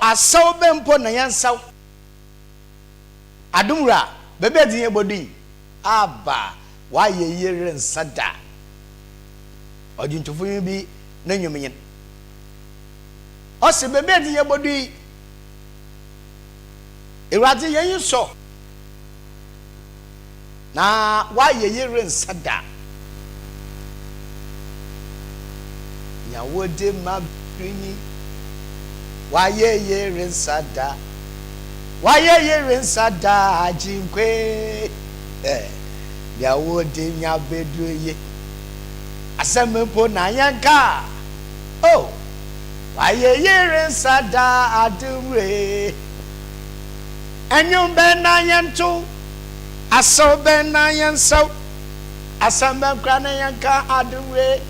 asaw bempo na yansaw adumra bebe din ebodi aba wa ye yere nsada odintofo bi na nwumenyen o se bebe din ebodi ewade yen so na wa ye yere nsada nyawo de mabrini wa ye yere nsada ajinkwe nyawo de nyabedroye asempo na yanka oh wa ye yere nsada adumre enyum ben na yanto aso ben na yanso asamba kra na yanka adumre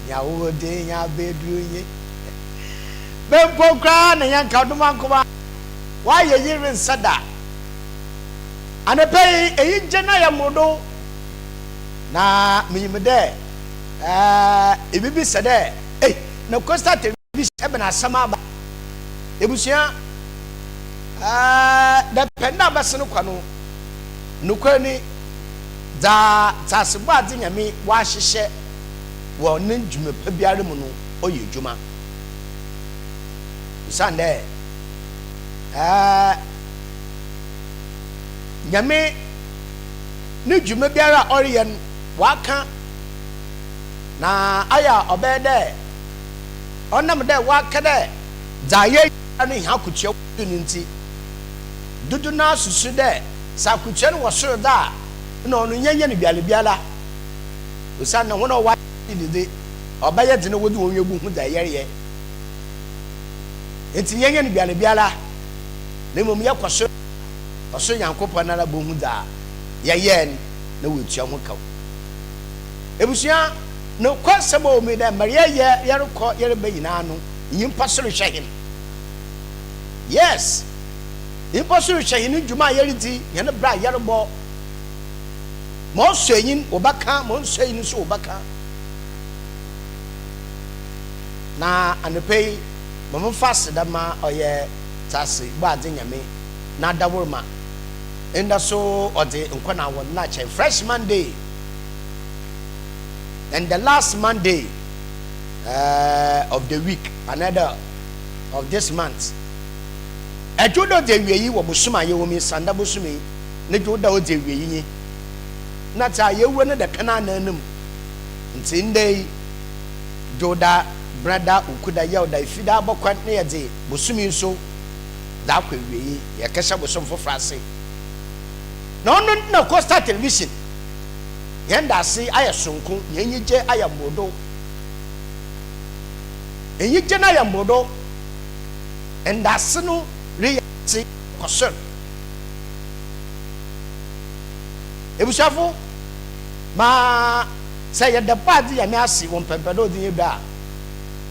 nyawo de nyabedroye bempo kra na yanka dumankoba wa ye yere nsada anepei eyi jena ya modo na miyimde ebibi sede na Costa television ebe na sama ba ebusia da penda baseno kwano nukwani da tasebo ade nyame wa hyehye wo nandwuma pa biare mu no oye dwuma usande nyame ne dwuma biara oriyen waka na aya obede onam de waka de zaye ane hakuchia nti dudu na susu de sakuchia no wosoro da na onu nyenye ne biala usan na wono wa dide obaye de no wodi wonwebu hu da yere enti nyenye ne biala ne mom ye kwaso oso yankopɔ na bo hu da ye na wetua ho kaw ebusia no kwasebo me da maria ye rekɔ yere bayina no yimpa soro hwehim yes yimpa soro hwehim dwuma yere di ye ne bra yere bɔ mo soyin obaka mo soyin so obaka na anepei mo fast da ma oye tase ba de nyame na daworma enda so ode nkwana won na che fresh Monday and the last Monday of the week another of this month ejodo de wieyi wo bosuma ye wo mi sanda bosumi ne jodo o de wieyi ni na ta ye wo ne de kana na anum nti ndei joda brother ukuda ye oda ifida bokwan ne ye de bosumi so da kwa wieyi ye kesa bosom fofrase no na Costa television yenda se aya sonko yenyije aya modo enyije na aya modo enda se no reyati koson ebushafo ma say ye the party ya me ase won pempedo din yebra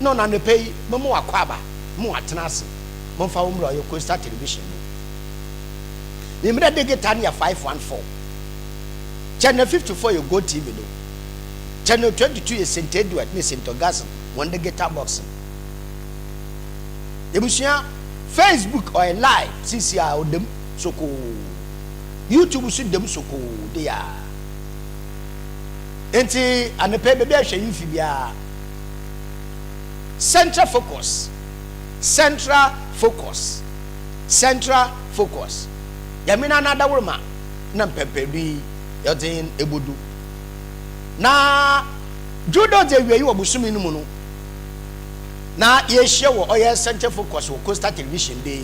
no na ne pay mo akwaba mo atena ase mo fa wo mro ye Costa television Imre de Getania 514. Channel 54 you go TV do. Channel 22 is St. Edward ni St. Augustine one the guitar boxing. Ebusia Facebook or live CCR o dem soko. YouTube su dem soko de ya. Enti anepe bebe ahwe yifi bia. Central focus. Yamina na daworma na pepedi yodin ebudu na judo de wieyi wo busumi no mu no na ye hye wo oye center focus wo Costa television dey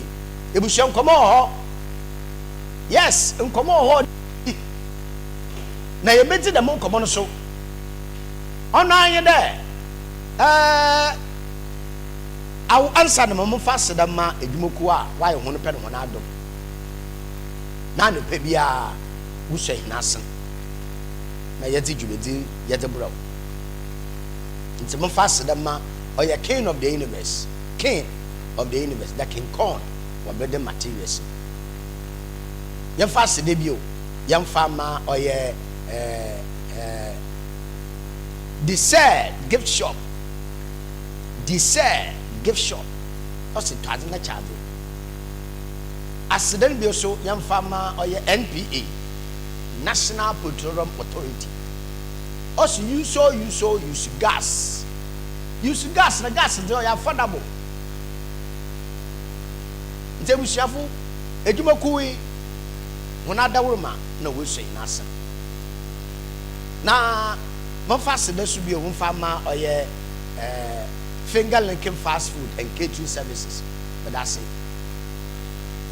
ebusia nkomo ho yes nkomo ho na ye beti da mo nkomo no so ono anye de awu ansa na mo fa seda ma edwumoku a wa ye ho no pe no na adom na no pe bia wo hwe nasen na yeti dwumedi yeti bro nti mo fa seda ma oye king of the universe the king corn wa bede materials ye fa seda bio ye fa ma oye the gift shop ɔsi twaze na kyaade aseden bi so yɛmfa ma ɔyɛ NPA National Petroleum Authority ɔsi use gas na gas de ɔyɛ affordable nti ebusuafo edwuma kuwi wɔn adaworo ma na wɔsɔ yi n'asɛm na mɔfa aseden so bi a wɔmfa ma ɔyɛ finger licking fast food and catering services but that's it.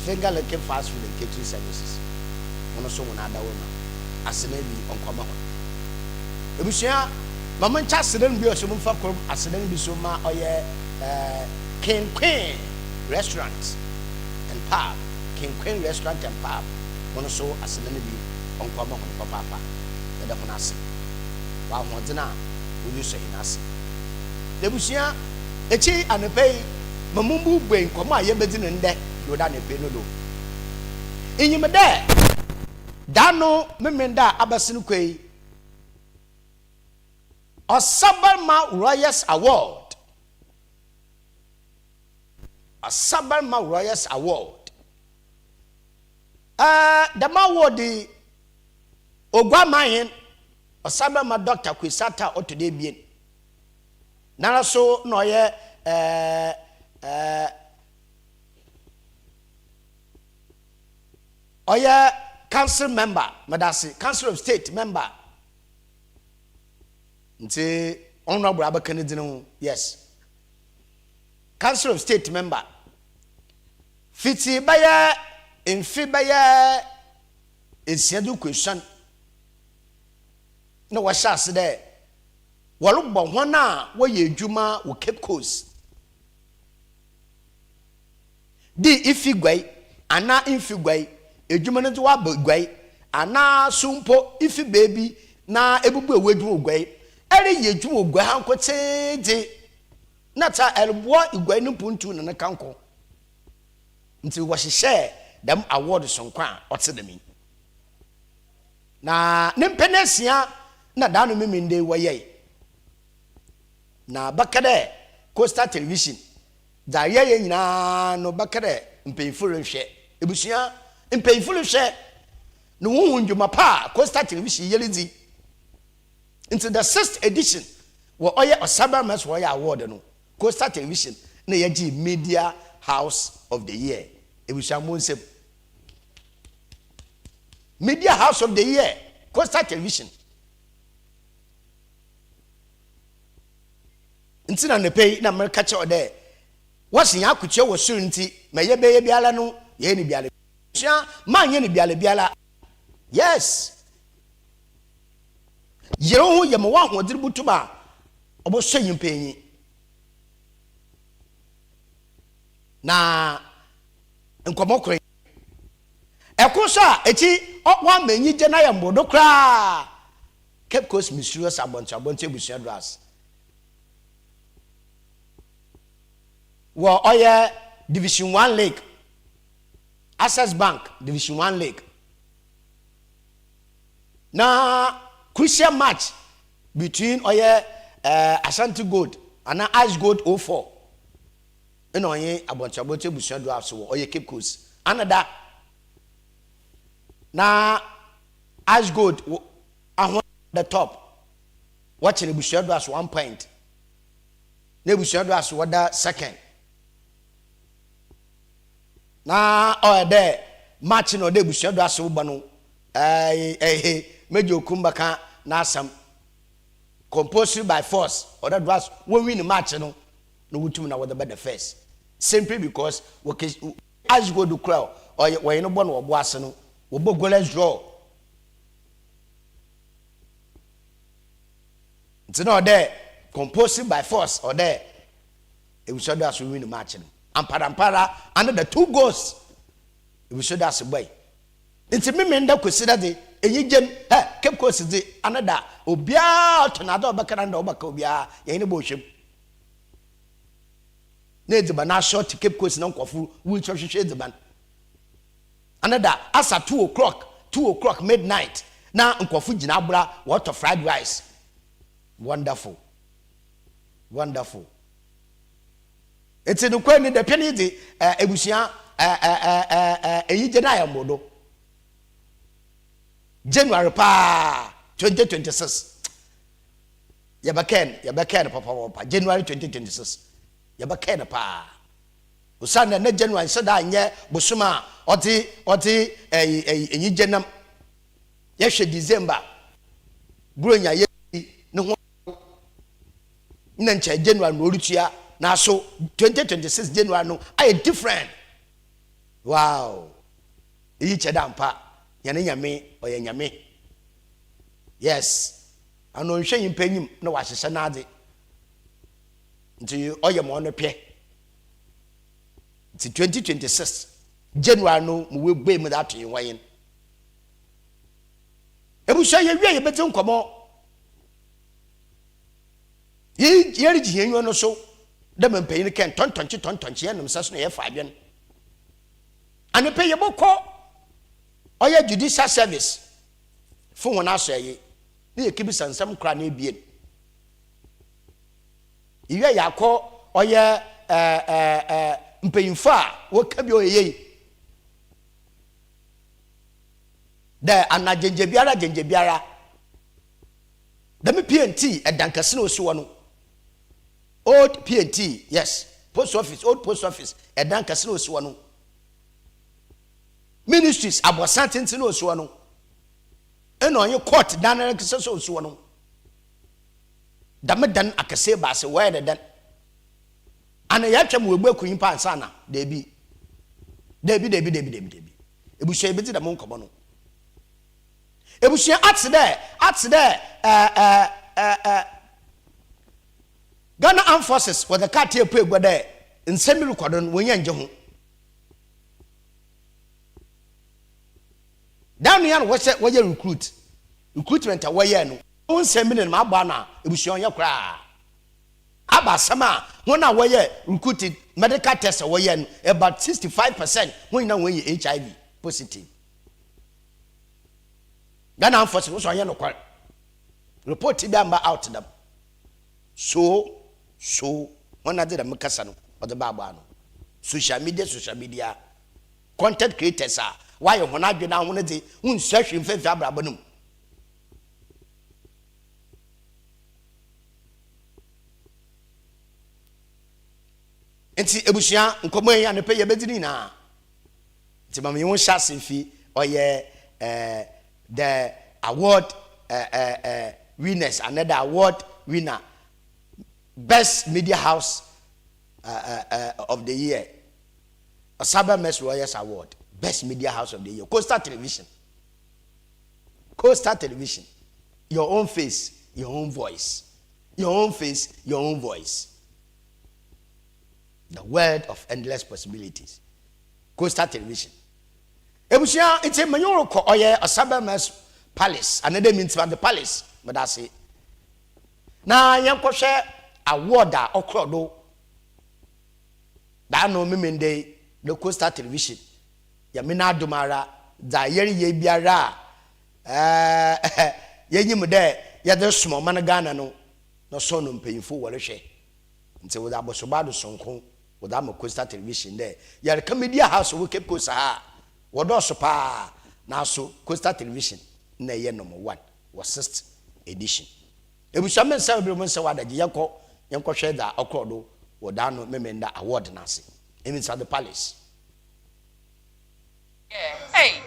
Finger licking fast food and catering services wɔn nso wɔn adaworo ma asena bi ɔnkɔmɔ hɔ ebusua mama nkyɛ aseden bi ɔsɛ mɔfa kɔm aseden bi so ma ɔyɛ King Queen restaurant and pub restaurant and pub wɔn nso aseden bi ɔnkɔmɔ hɔ papaapa ɛdɛ ho n'ase wɔahoɔden a wɔde sɔ yi n'ase ebusua echi anepei mamumbu buen nkɔmɔ a yɛbɛdi ne ndɛ yoda anepei no do enyim dɛ dano memenda abasinu kwei Osabarma Royals Award the award the Ogwamayen Osabarma Dr. Kwisata otude bien nana so no ye oye council member madasi council of state member nti honorable abakane dinu yes council of state member fiti baya infi baya esiadu question na wa shase de wɔlobɔ hɔn a wɔyɛ adwuma wɔ Cape Coast di ifi gwai ana infi gwai adwuma no wa gwai ana sumpo ifi baby na ebubu ewadwu gwai ere yɛ adwuma gwai hankotede na ta elboa igwai no puntu na ne kanko nti wo hyehyɛ dem award sonkwa a ɔte dem na ne mpenesia na dano memende wɔyɛ na bakade Coastal Television da ye nyina no bakade mpeyifo renhwe ebusua mpeyifo renhwe no huhu ndwuma pa Coastal Television yeledi into the 6th edition wo oye Osabarma Royal Award no Coastal Television na yaji Media House of the Year ebusua monsem Media House of the Year Coastal Television ntina ne pay na America che ode wasi ya akuche wo suru nti meye beye biala no ye ni biala sia ma nye ni biala yes yero hu ye mo wa ho diri butuma obo so yimpanyi na nkomokore ekosa echi wa manyi je na ya mbodo kra Cape Coast mysterious abonto ebusia dras wo oye Division 1 League Access Bank Division 1 League na crucial match between oye Ashanti Gold and Ice Gold 04 eno oye abonto ebusia dras wo oye Cape Coast another na Ice Gold ahon the top watching ebusia dras 1 point na ebusia dras wada second na there match no de busuado aso ba no mejo kumbaka na asam compulsory by force or that was when win the match no wutum na with the first simply because as go do crowd or when no bon wo ase no wo bo goalless draw it's not there compulsory by force or there it was so that we win the match no amparampara under the 2 goals we should ask boy nti memenda kwesida de eyigem Cape Coast de another obia tonado obakara nda obaka obia ye ne bo hwem na ediba na short Cape Coast na nkofo wi hwehwehwe ediba another asa 2 o'clock midnight na nkofo gina abura what of fried rice wonderful It's in the corner the penny the ebusia eyi jena ya modo. January pa 2026. Yabaken papa January 2026. Yabaken pa. Usana na January sada nye busuma oti eyi jenam. Yehwe December. Buronya ye ne ho na nche January no rutua na so 2026 January no I different. Wow. Eyi cheda mpa. Yane nyame oye nyame. Yes. Ano nhwe yimpanyim na wahyehyɛ na ade. Nti oye mo no pɛ. Nti 2026 January no mu we gbe mu that yin wayin. Ebusha ye wie ye beti nkomo. Ye rigi yenyo no so da mpanyin ken tontonchi enum saso na ye fa adwen. Ane pe ye bokɔ oye judicial service fu wona so ye ne yekibi sansam kra na ebien. Iwe yakɔ oye mpanyinfo a woka bi oyeye da anajenje biara da me PNT edankase na osi no old PNT yes old post office edankase na osi no ministries abosantenti na osi no eno onye court danare kese so osi no da me dan akase ba se where dan ana ya twam we gba kunyin pa ansa na debi ebusu ebeti da mo nkomo no ebusu at there Ghana Armed Forces for the cat here pay go there in semi recordon when you ho down here what you recruitment away no won semi no ma gba na ebusu on ye kra aba sama wona we recruited medical test away no about 65% when na when you HIV positive Ghana Armed Forces was on ye no kware report be amba out them so when I did a mekasa or the baba no social media content creators are why you wanna be now one day un search in favor abranum enti ebusia nkomo ya ne pe ye bedini na enti mama you won share fi oye the award winners another award winner best media house of the year ASORBA Mess Royals Award best media house of the year Coastal Television your own face your own voice the world of endless possibilities Coastal Television ebusia it's a manyo ko oye ASORBA Mess Palace another means the palace but that's it na yankwohwe award a okrodo da no memende the Coastal Television ya mina domara da yeri ye biara yenyim de ya de somo man Ghana no so no mpanyimfo worehwe nti wo da bosobado sonko wo da Coastal Television de ya the media house wo kepo sa wo do so pa na so Coastal Television na ye number 1 was 6th edition ebusamen sa bi mo nsa wadaje yanko hwe da okrodo wo da no memenda award na ase means at the palace. Yeah. Hey,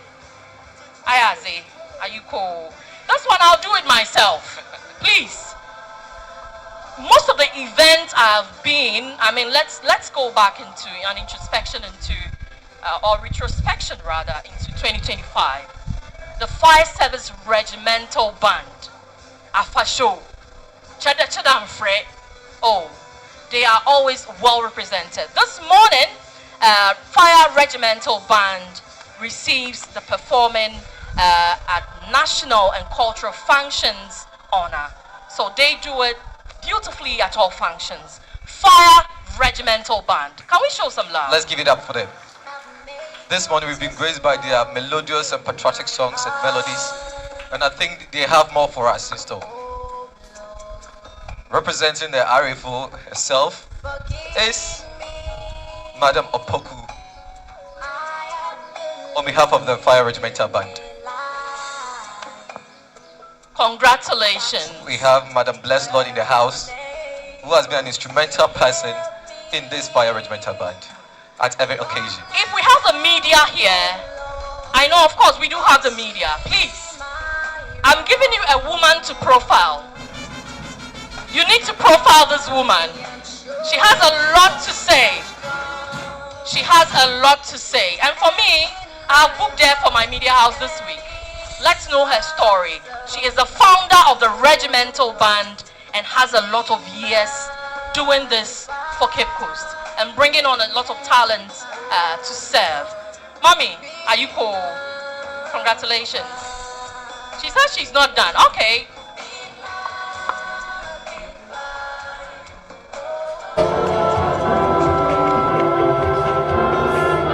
Ayazi, are you cool? That's what I'll do it myself. Please. Most of the events I've been, I mean, let's go back into an introspection or retrospection rather, into 2025. The Fire Service Regimental Band, Afasho, Chada Fre. Oh, they are always well represented. This morning, Fire Regimental Band receives the performing at national and cultural functions honor. So they do it beautifully at all functions. Fire Regimental Band. Can we show some love? Let's give it up for them. This morning we've been graced by their melodious and patriotic songs and melodies, and I think they have more for us in store. Representing the RFO herself is Madam Opoku, on behalf of the Fire Regimental Band. Congratulations. We have Madam Blessed Lord in the house, who has been an instrumental person in this Fire Regimental Band at every occasion. If we have the media here, I know of course we do have the media. Please, I'm giving you a woman to profile. You need to profile this woman. She has a lot to say. She has a lot to say. And for me, I have booked her for my media house this week. Let's know her story. She is the founder of the Regimental Band and has a lot of years doing this for Cape Coast and bringing on a lot of talent to serve. Mommy, are you cool? Congratulations. She says she's not done. Okay.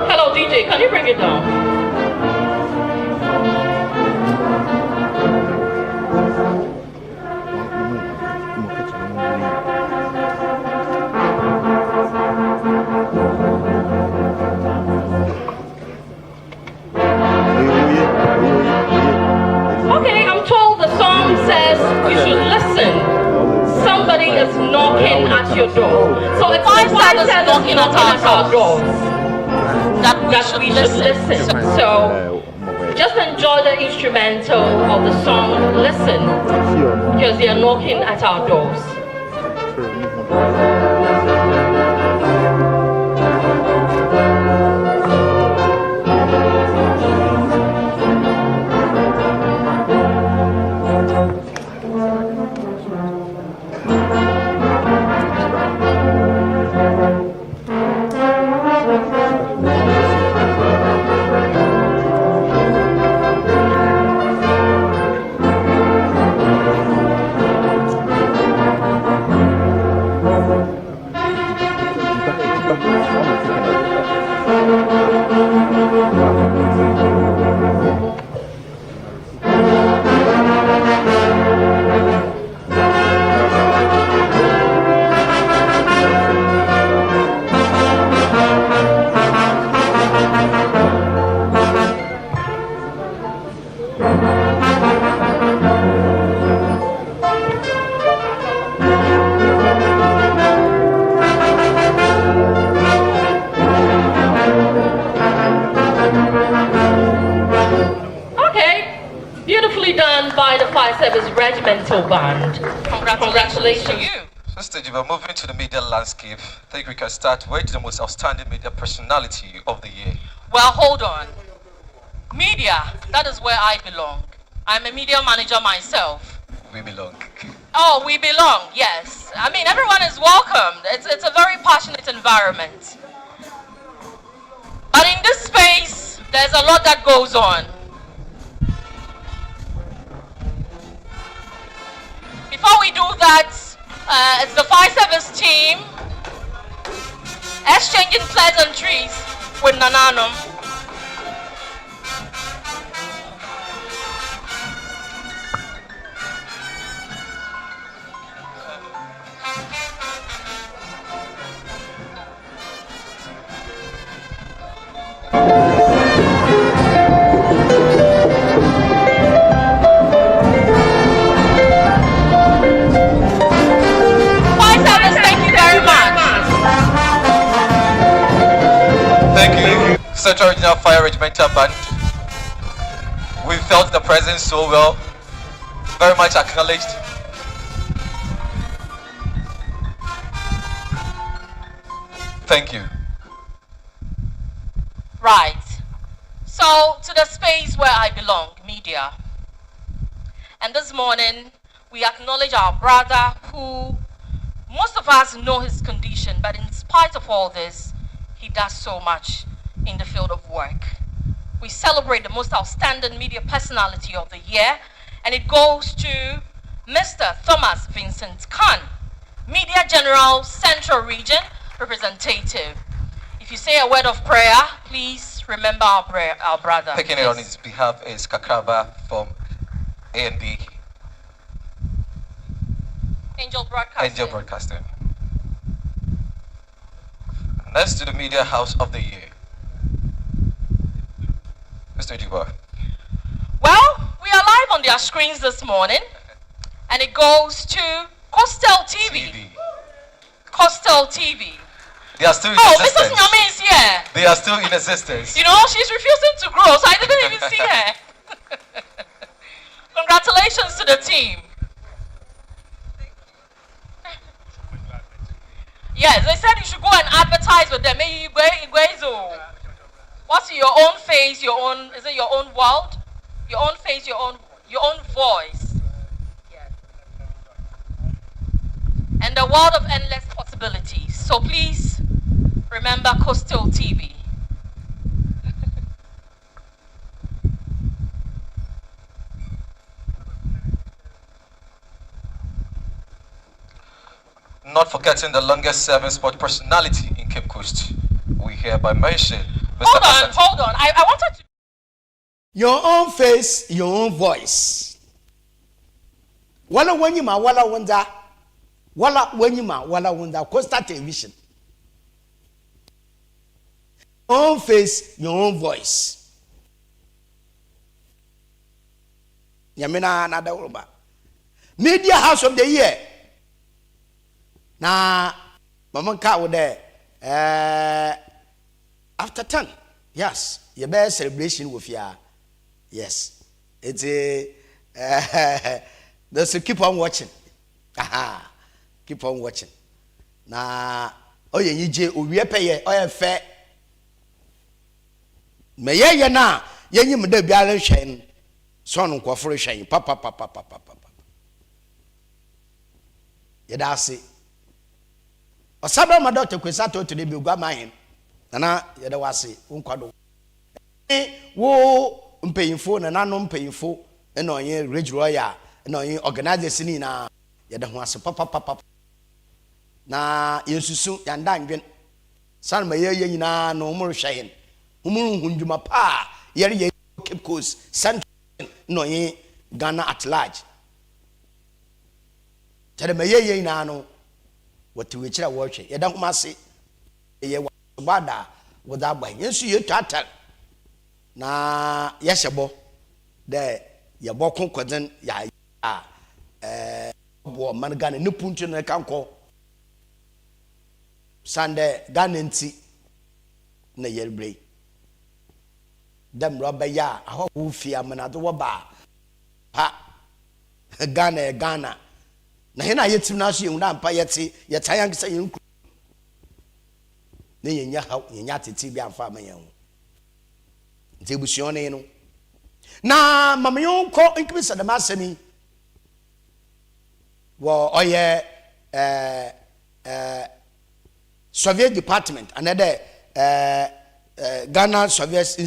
Hello, DJ, can you bring it down? Okay, I'm told the song says you should listen. Somebody is knocking at your door. So if I said knocking at our doors, that we should listen. So just enjoy the instrumental of the song, listen, because they are knocking at our doors. Regimental Band. Congratulations to you. Sister, we're moving to the media landscape. I think we can start with the most outstanding media personality of the year. Well, hold on. Media, that is where I belong. I'm a media manager myself. We belong. Oh, we belong, yes. I mean, everyone is welcomed. It's a very passionate environment. But in this space, there's a lot that goes on. Before we do that, it's the fire service team exchanging pleasantries with Nananum. Central Regional Fire Regimental Band. We felt the presence so well, very much acknowledged. Thank you. Right. So, to the space where I belong, media. And this morning, we acknowledge our brother who, most of us know his condition, but in spite of all this, he does so much in the field of work. We celebrate the most outstanding media personality of the year, and it goes to Mr. Thomas Vincent Khan, Media General Central Region Representative. If you say a word of prayer, please remember our brother. Taking it on his behalf is Kakraba from A&B. Angel Broadcasting. Angel Broadcasting. Next to the Media House of the Year. Mr. Jiwa. Well, we are live on their screens this morning, and it goes to Coastal TV. Coastal TV. They are still in existence. existence. Mrs. Nyame is here. They are still in existence. You know, she's refusing to grow, so I didn't even see her. Congratulations to the team. Yes, they said you should go and advertise with them. What's your own face, your own, is it your own world? Your own face, your own voice. Yes. And the world of endless possibilities. So please remember Coastal TV. Not forgetting the longest serving sport personality in Cape Coast. We hereby mention Mr. Hold on. I wanted to. Your own face, your own voice. Wala wanyima, wala wanda. Wala wanyima, wala wanda. Coastal Television. Your own face, your own voice. Yamina another Uruba. Media House of the Year. Na mama ka wo there after 10, yes, your best celebration with ya. Yes, it's there's keep on watching. Aha, keep on watching. Na oye yije owie peye oye fe me ye na yenyi me da biara hwen so no nkoforo hwen papa ye da se Osabra ma Dr. Kwesato to the Bugwa mine. Nana yada wase unkwado. Wo mpeyimfo na nanom mpeyimfo na onye regiroya na onye organizer ni na yada ho ase papa. Na yesusu yanda ndwen. San ma ye nyina no umuru hwen. Umuru hundwuma pa yere Cape Coast Central na onye Ghana at large. Tere ma ye nyina no what we chira watch ye dan kuma se ye wada wada gba yensu ye tatal na ye shebo de ye bokon kwaden ya bo man Ghana ne puntu ne kanko sande Ghana nti na ye bre dem roba ya aho fi amana do ba ha Ghana na hena yetim na so yewuna ampa yete yetayan kisa yenku ne yenya tete bi amfa amayan nti busuone no na mamayon ko inkibisa da masani wo oye Soviet department another Ghana Soviet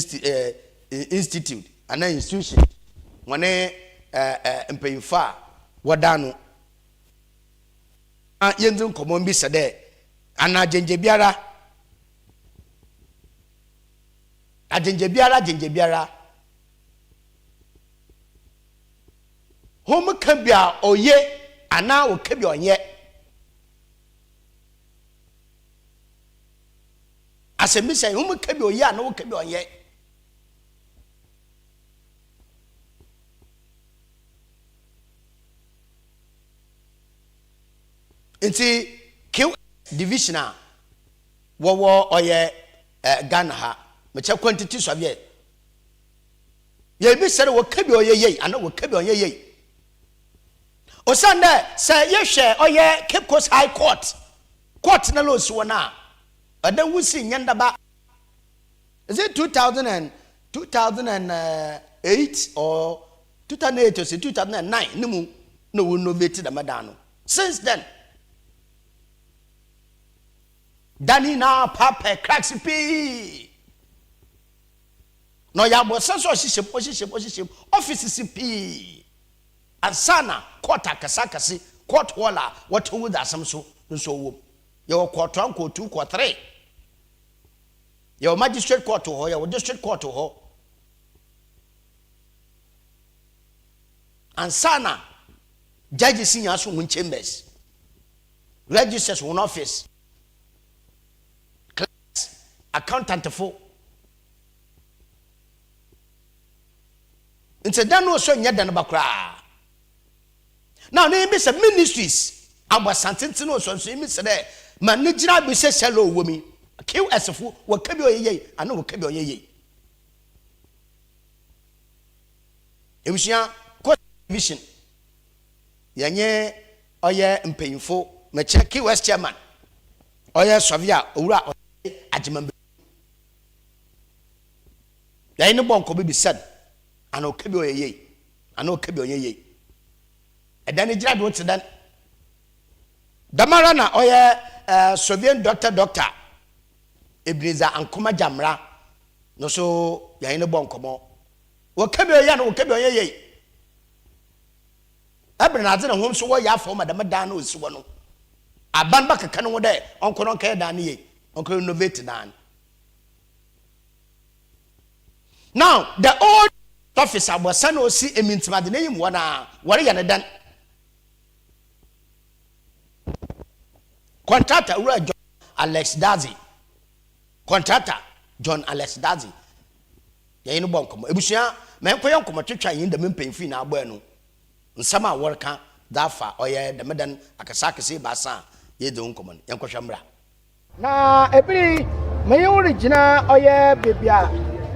Institute another institution one mpayinfa wadano yendun komo bi sede ana jenje biara hom kabia oye ana o kabia onye asemisa hom kabia oye ana o kabia onye nti Q division wo oye Ghana ha meche quantity Soviet ye bi sere wo kabi oye ana wo kabi oye osande se ye hwe oye Cape Coast High Court na lo so na adan wusi nyanda ba is it 2008 or 2008 or 2009 nimu no wo innovate the madano since then Dani na papa cracks p no ya bo senso oshishem offices p ansana court akasakase court wala what would asam so wo your court 1 court 2 court 3 your magistrate court ho your district court ho ansana judges in your chambers registers one office accountant fo nti dan no so nya dan ba kra now na be say ministries abasantente no so imi se de man ni gira be se shallow wo mi QS fo wo ka bi oyeye ana wo ka bi oyeye emusia vision yanye oye mpanyimfo me check QS chairman oye sovia owura agimambe ya ni bonko bi said ana okabi oyeye ana okabi oyeye edan gira do tidan damara na oye Soviet doctor Ebenezer Ankoma Jamra no so ya ni bonko mo okabi oyeye na okabi oyeye Abrenaze na hom so wo ya fo madam dan na osiwo no aban ba keka no de onkono ka dan ye onkono innovate dan. Now the old officer was san osi emintima de name wana wore ya ne dan contractor ura John Alex Dazi contractor John Alex Dazi ya ni bonkomo ebusua me nkoye nkomo twetwa yin de mempemfi na agbo eno nsama worka dafa oye de medan akasaka se basa ye de nkomo yankohwamra na ebiri me original oye bebia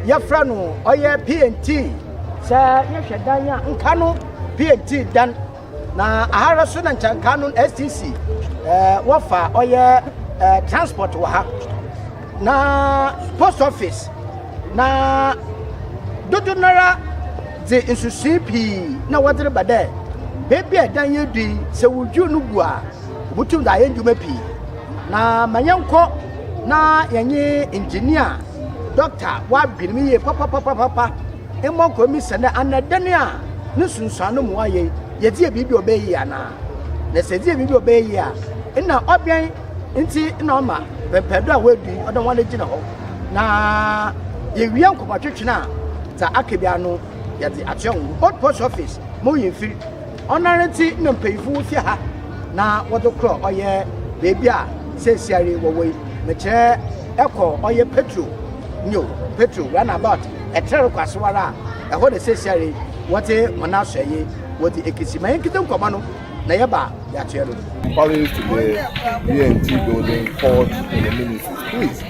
yafra no oye PNT sa yehwe dan ya nka no PNT dan na ahara so na nka no STC wafa oye transport wa ha na post office na dodonara de insusipi na wadere bade bebi edan yedi se wuju no bua butum da yenjuma pi na manyanko na yenye engineer doctor wa birimi ye papa emoko mi sene anadane a ne sunsuano mu aye yedi bibi obeyi ana na se die bibi obeyi a na obian nti na oma pepedo a wadi odon wane gina ho na ye wian komatwetwena za akebia no yadi atyon old post office mo ye free honorary no payfu fi ha na wodo kro oye bebi a sesiare wowe me che eko oye petrol runabout etere kwasowara eho de sesiare wote mona soye wote ekisima yinkite nkoma no na yeba ya twero Paris to the BNT building called in the ministry. Please,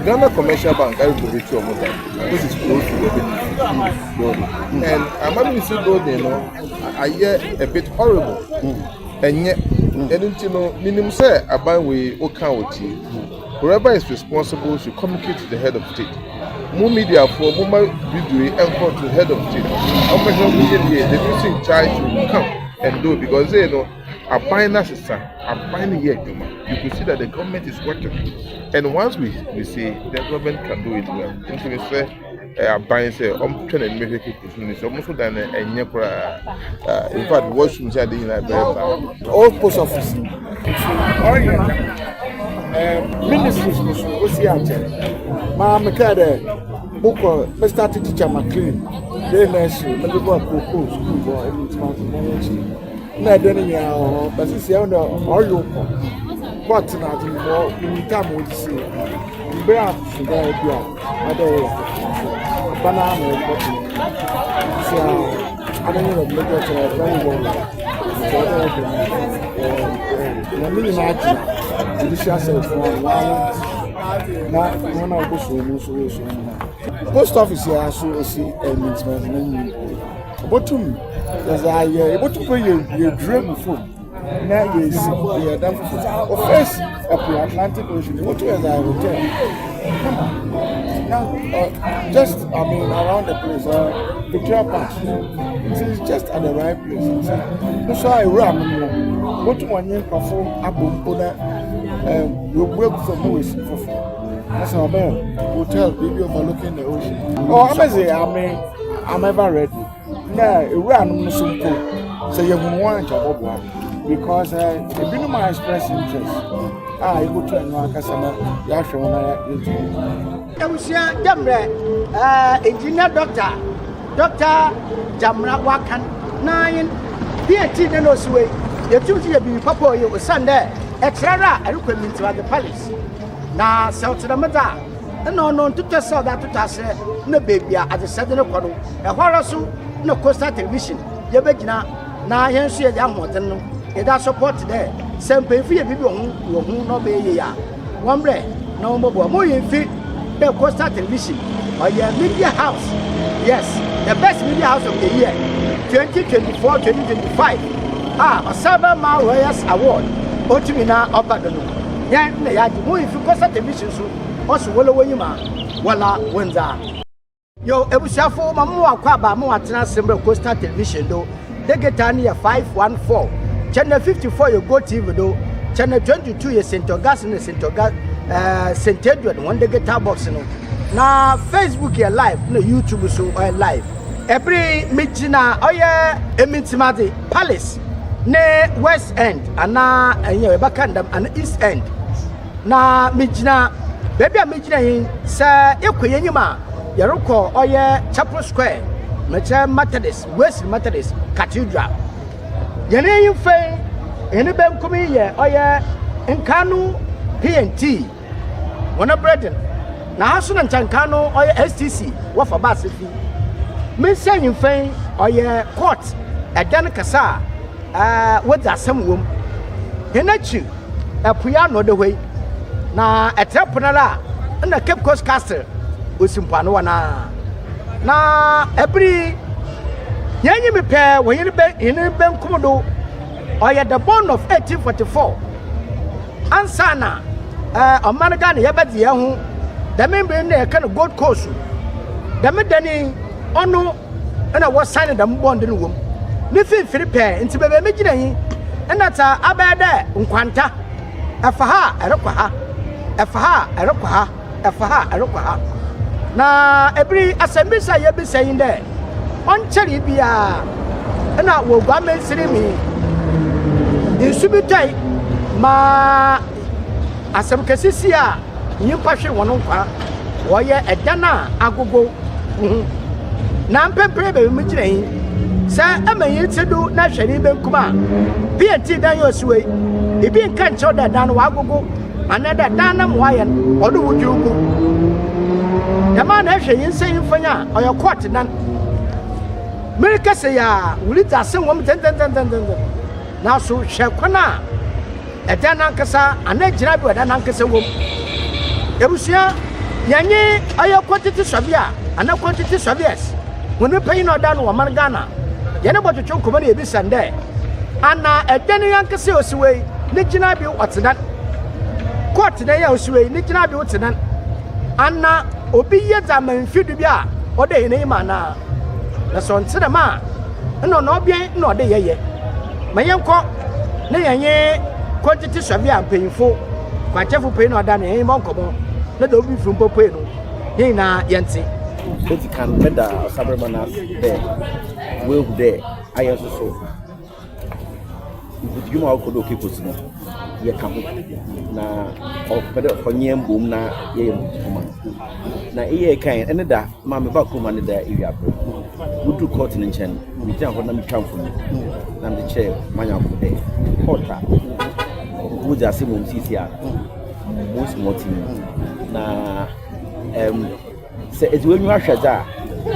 Ghana Commercial Bank, I will be your mother. This is close to the BNT building. And I'm having this building, you know, I hear a bit horrible. And yet, you know, minimum say about we okay. Whoever is responsible should communicate to the head of state. More media for more video and call to the head of state. I'm the person in charge will come and do it because they know. A buying system, a buying here, you could see that the government is working. And once we say the government can do it well, and we say, a buying say, I'm trying to make it almost than a in fact, what should say the all post office. Ministries was here. Mamma Cadre, Booker, Mr. Teacher McLean, they nursery, medical school boy, na deni ya o basi se o no oyo ko but na ti mo ni ta mo ti se mbe a suga e bia ade bana mo ko ti se ade ni no me ko tera very well na mini ma ti di sha se for na na go so post office ya so si administration ni botum as I able to pay your dream phone. Now you see your damn phone. First, up the Atlantic Ocean. What was I hotel? Now, just around the place, Victoria Park. It is just at the right place. So I ran. What one year perform Abu you work for movies for. That's our hotel, baby overlooking the ocean. Oh, I'm ever ready. No, run so you want to because if you my express interest, I go to a customer, engineer Dr. Jamra Wakan 9 PhD no sway. The two be papa you Sunday, extra, I recommend to the palace. Now, South to the Mada. no to test out that to say no baby at the Saturday corner. A horror no coastal television. Yabegina na yensu ya hoten no. E da support there. Sempe fi bibi ohun no be ye ya. One bre na mo bo mo yin fi the coastal television. Or your media house. Yes, the best media house of the year. 2024-2025. ASORBA Royals Award. Otimina Obadono. Yan na yadi mo ifi kosa television so oso wolo wanyima wala wenza. Yo ebusiafo mamu akwa ba mo atena sembre coastal television do. De geta ni ya 514. Channel 54 you go TV do. Channel 22 you Sentogas na Sentogas St. Edward one de geta box no. Na Facebook ya live na YouTube so live. Every mijina oye emintimade Palace ne West End ana enye bakandam ana East End. Na mijina baby a mijina yin sa ekoyenyima yerukọ oye Chapel Square meche Methodist West Methodist Cathedral. Yene yin fe ene bem kumi ye oye nkanu PNT wona bread na haso na nchankano oye STC wafa bus fi me yin fe oye court edan kasa with asem wom henachi apuya no de hwe na eteponala na Cape Coast Castle osimpano wana na every yanyi me pe woyini be nkomodo oye the born of 1844 ansana omanaga ne yabadi hu the member ne kan Gold Coast the medani ono na was sign the bond no wom ne fifiri pe nti bebe megina yi na ta abede nkwanta afaha erekwa ha na every asembisa ye be saying there on cheri bia na wo gwa mensiri mi insubitai ma asem kesisi a nyimpa hwe wono nkwa wo ye edana agogo na mpempere be megina yi sa amayi tedu na hwani benkuma PNT dan yo siwe ibi nka ncho da dan wa agogo anada dan na moayen odo wujugu dama na hwe yin sen fanya oyo court nan America say ya wulita sen wom ten na so hwe kwana edan nankasa anagina bi edan nankasa wom ebusia yanye ayo quantity sobia ana quantity sobias woni pay no dan wo man Ghana yene botocho nkoma na ebi sande ana edan yankasa osiwe ne gina bi otedan court na ya osiwe ne gina bi otedan ana obi ye zaman fidu bia ode ne ma na so ntena ma no no bia no ode yeye mayenko ne yenye quantity sobia mpanyfo kwachefu pay no ada ne yen monkomo na do bi frum popo no yin na yente it can meda sabremana there we who there ayeso so you ma ko do ke posino ye ka ho na opede onye mbom na ye mboma na iye kan ene da ma me ba ko ma ne da iri abro wudu court ne nchen mi tia ho na mi twamfo na me che manya ko de court wo ja se mom sisi a most motim na se ezuwenyu ahweda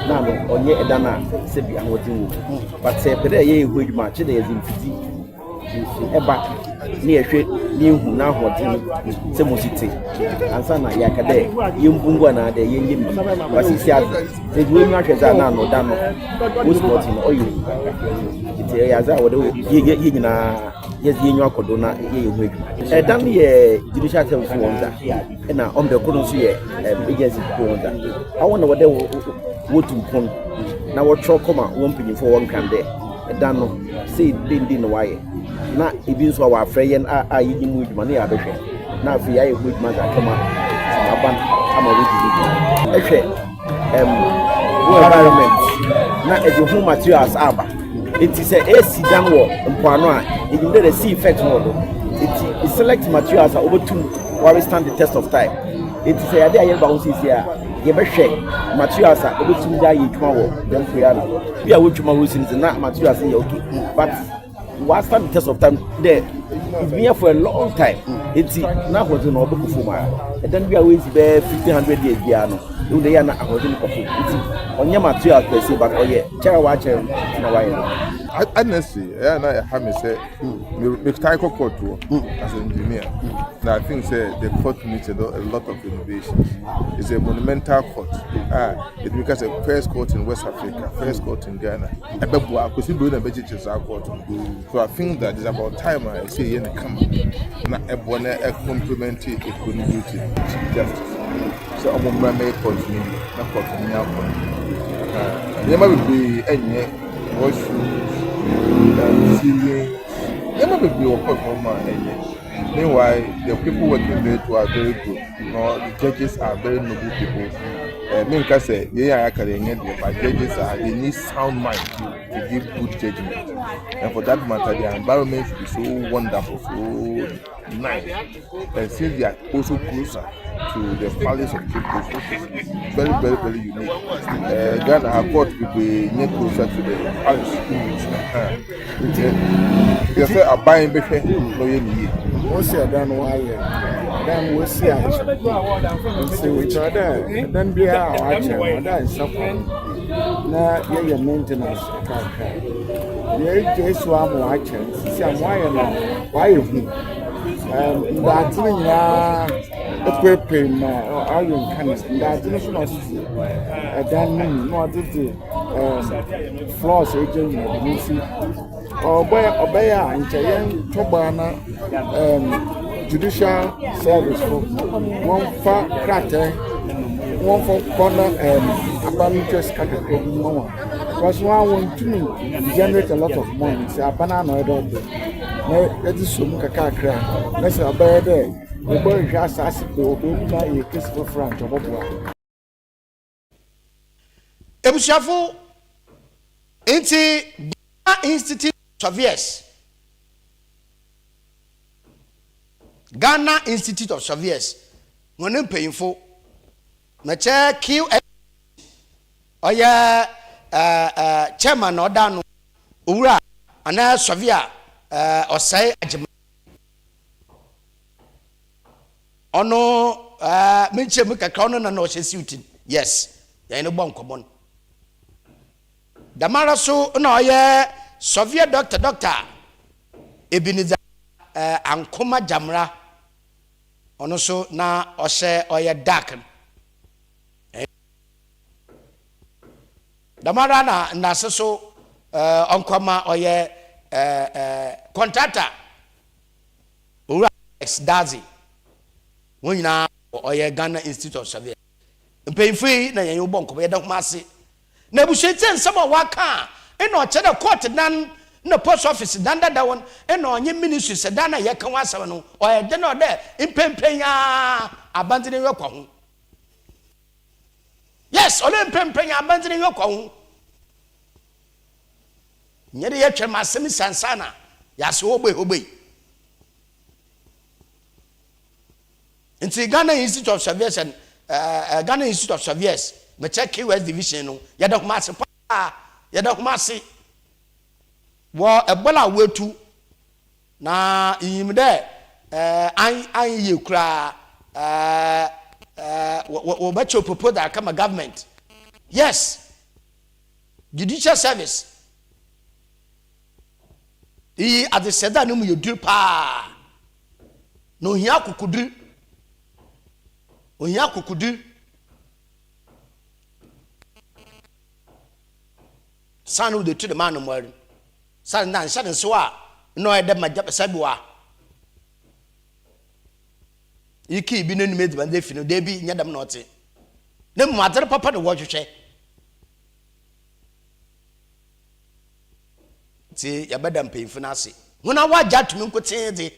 na no onye edana se bia no din wo but se pede ye ehu adwuma che de ezimfiti eba ni ehwe ni hu na hodin se mositi ansa na ya kade yembungu na de yenyim wasisi az ezuwenyu ahweda na no da no most motim oyi ite ya za wo de ye nyina yezi yenyu akodo na ye ehu adwuma edan ye judicial service wonda na on the kono so ye agency wonda awon wo de wotu pon na wo tro koma won pinyifo won kan de edan no say dindi no waye na ebi nso wa afre yen a yimu adwuma na ya behwe na afi ya ehu adwuma za kama aban ama wuji ehwe environment na edu materials aba it is a sidan wo mpoano a you dey see effect no do it select materials over to withstand the test of time it is a day ba won sisi a ye behwe materials over to da yi twuma wo dem fuya na bia wo twuma wo sinzi na materials ye okay but was stand the test of time there. It's been here for a long time. It's now what's in our book for my. And then we are always there 1,500 years piano. Do they are not according to Kofi. It's on your material per se, but oh yeah, chair watcher in a while. Honestly, and I have me say, me type of court as an engineer. Now I think say the court needs a lot of innovations. It's a monumental court. It becomes a first court in West Africa, first court in Ghana. So I think that it's about time I say in come na ebone complement it couldn't do it justice. So I'm gonna make continue, not continue. Never will be any washrooms, ceilings. Never will be a problem. Meanwhile, the people working there too are very good. You know, the judges are very noble people. Me can say, yeah, I can but judges they need sound mind to give good judgment. And for that matter, the environment should be so wonderful, so nice. And since they are also closer to the palace of people, very, very, very unique. Ghana have got people near closer to the palace. You say, I'm buying buffet, no, you What's your done why? Then we'll see. So each other, then be our watcher, that is something. Now, your maintenance. Yeah, just one watcher. See, I'm why you that's a preparing iron canvas. That's not then not the floors agent. Obey and Chayan Tobana judicial service for one far crater, one for corner abandoned catacomb. Because one want to generate a lot of money. Say a banana or that is some cacacra. Let's obey there. The boy just asked to open a kiss for Frank. Ebushafo into Institute of Years. Ghana Institute of Surveyors. When painful, Macha Q. Oh yeah, chairman or down Ura, and a surveyor or say oh no, Minche Muka Crown and no shooting. Yes, there ain't no bomb common. Damara so no yeah, surveyor doctor Ebenezer Ankoma Jamra. Ono so na ose oye dark damara na so onkoma oye contractor ura ex dazi wonyina oye Ghana Institute of Survey mpemfui na yen obo nkomo ye da kuma ase na busheten sama waka eno oche da court nan na post office danda da won eno onye ministry se dana ye kan wasam no oye de no de impempenya abandene we kwa ho yes ole impempenya abandene we kwa ho nyede ye twem asem sansana ya se obey nti Ghana Institute of Surveyors and Ghana Institute of Surveyors me check West Division no ye da kuma se pa ye da kuma se wo ebola wetu na yimde an ye kura wo bacho propose that come government yes judicial service at the said that no you do pa no hia kukudu ohia kukudu sanu de to the man no san nan san so a no e de magya sabiwa iki bi nenu medi bande fi no de bi nyadam na ote ne mu adere papa de wo hwehwe ti ya beda mpemfu na ase huna wa jatumi nkote de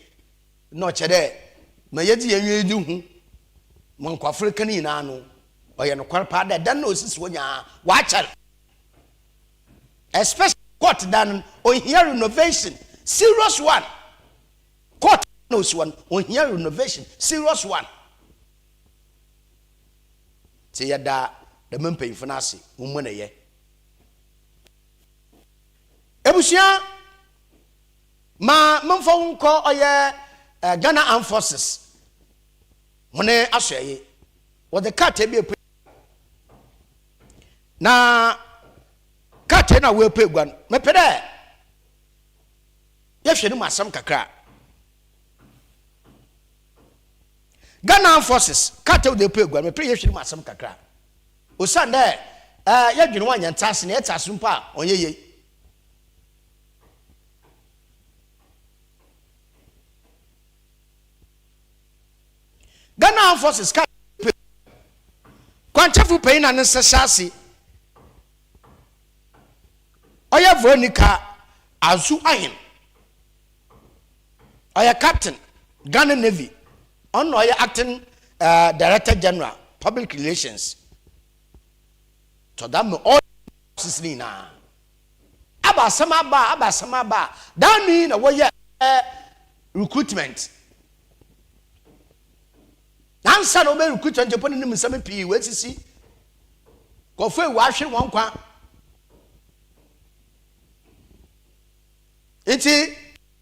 no chede ma yedi yenwe di hu mo nkwafre kan ina no oye no kwarpa da dan na osisi wonya wa chare especially court done on here renovation serious one court knows one on here renovation serious one say da the men pay finance umune ye ebusia ma memfa wonko oye Ghana Armed Forces wone asoye wo the cat e be na cat na we pegwan me pede ye hwe ni masam kakra Ghana Armed Forces cat e de pegwan me pede ye hwe ni masam kakra osande ye dwene wanya ntase na etase mpa onye ye Ghana Armed Forces cat kwanchafu pay na nsashasi oya Veronica azu ahin oya captain Ghana Navy on oya acting director general public relations to them all na aba sama ba that mean oya recruitment nansa no be recruitment japan ni msame pi wetisi KOFI wa hwe won kwa enti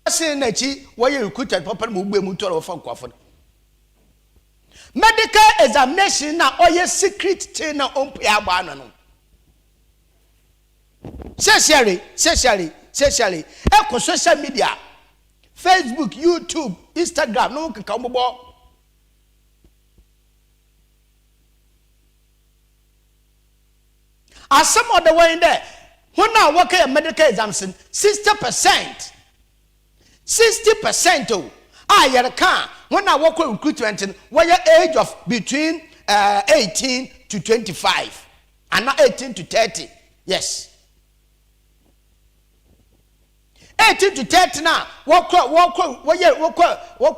asin na chi woye recruitment papa mo gbe mu toro fa kwafo medical examination na oye secret thing na ompe agba no Seshari eko social media Facebook, YouTube, Instagram no keka mbobo as some other way in there when now work a medical examination 60% oh I can when I work recruitment when your age of between 18 to 25 and not 18 to 30 yes 18 to 30 now work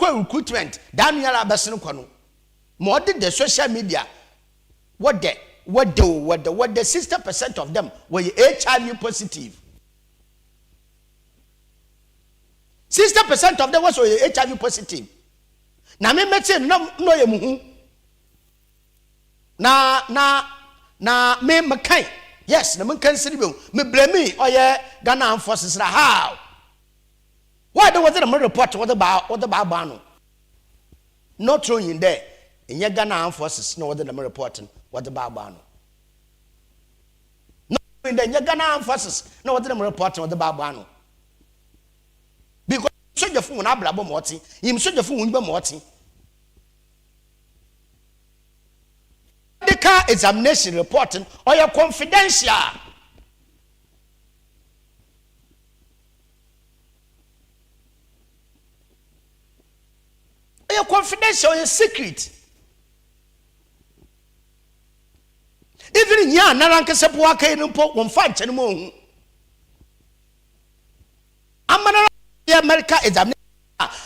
recruitment down here abasino kwano more than the social media what the 60% of them were HIV positive. 60% of them was HIV positive. Na me mete no ye muhu. Na me makai. Yes, na me kan siribo. Me blame me oye Ghana Armed Forces na how. Why don't want them report what about no? Not thrown in there. In your Ghana Armed Forces no what them reporting. What about Bano? No, in the Ghana Armed Forces, no, what them reporting what about Bano? Because so your phone, Ablabo Morty, him so your phone, Morty. The car examination reporting or your confidential. Your confidential, your secret. Even ya naranka sepo aka yin mpo won fa nche mo hu amana ya America examination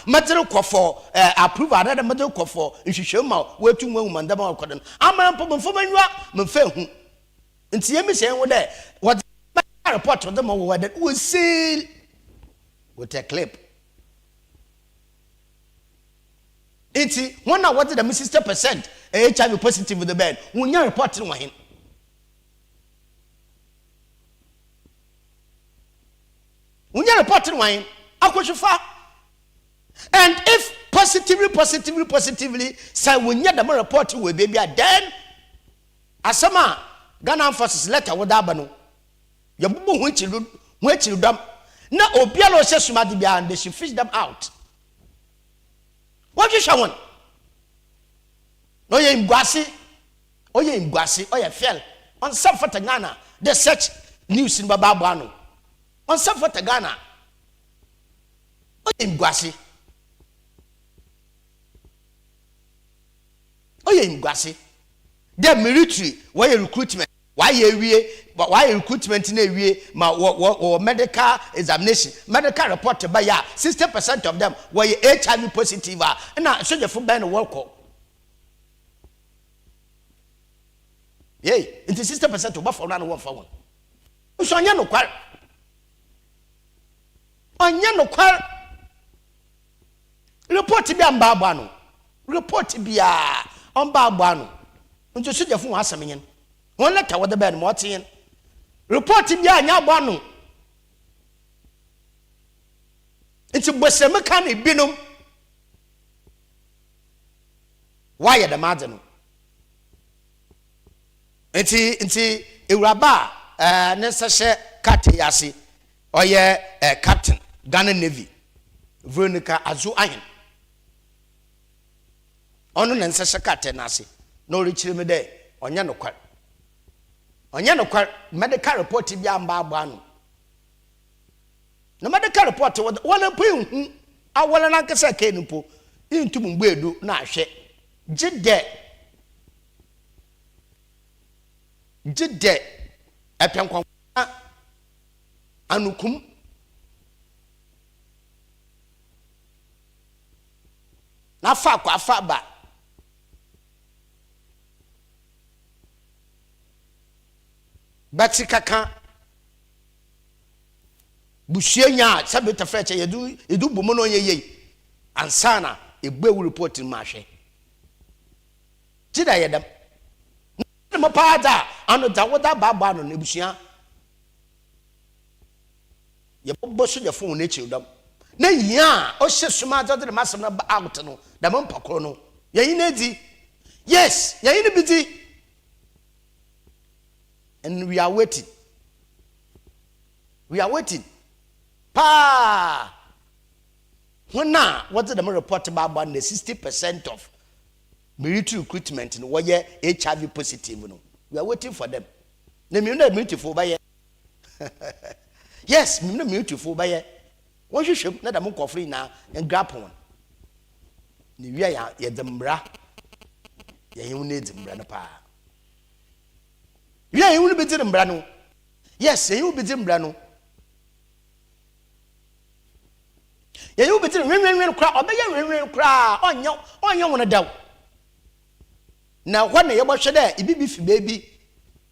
material for approve another material for nhwehwe ma wetu nwa mandama akodan amana mpo mfo manwa mfa hu nti yemi hye wo de what report to them over that we seal with a clip nti when I wanted the 60% HIV positive with the bed when you report to him. When you reporting wine, and if positively, say when you the report with baby, then asama Ghana Armed Forces letter with Abano. Your boo which you dump. No, Obialo says somebody behind they should fish them out. What you shall want? No, you're in Guasi, or you're in Guasi, or you fell on some for Ghana. They search news in Bababano. On some for Ghana. Oh, in Guasi. Oh, in Guasi. The military, why recruitment? Why recruitment in a way? Or medical examination, medical report by 60% of them were HIV positive. And now, so you for ban a work. Yay, it is 60% of Buffalo and 1 for 1. So, I know quite. Anya no kwar report bi amba agba no report bia amba agba no nto so defo asam yen won letter wo the bed mo tin report bia anya agba no nti bosem ka ne binom why the madam nti ewuraba ne sese kate yase oye captain Ghana Navy Veronica Azu Ahin onu ne sese kate na ase no richire me de onye no kwar medical report bi amba agba no na medical report wala pu awala na nkesa ke nipo intum mgbedu na ahwe jide epenkwa anukum na fa kwa fa ba batikaka busuenya sabeta freche yedu bomono yeye ansana egbewu report ma hwe jida yedam mo paada anu da woda baba no nebusua ye bobo so je phone na childam na yia o hye suma da de masem na out no da mo mpakoro no ye na di yes ye ni bidi and we are waiting pa hona what the report about 60% of military recruitment no why HIV positive no we are waiting for them na me no beautiful ba ye yes me no beautiful ba ye won hwehwem na da mo kofri na grapon ni wi ya ye dembra ye yin na dembra na pa wi ya yin be dembra no yes ye yin be dembra no ye yin be dembra kra obeye kra onye wona daw na when you watch there ibibi fi baby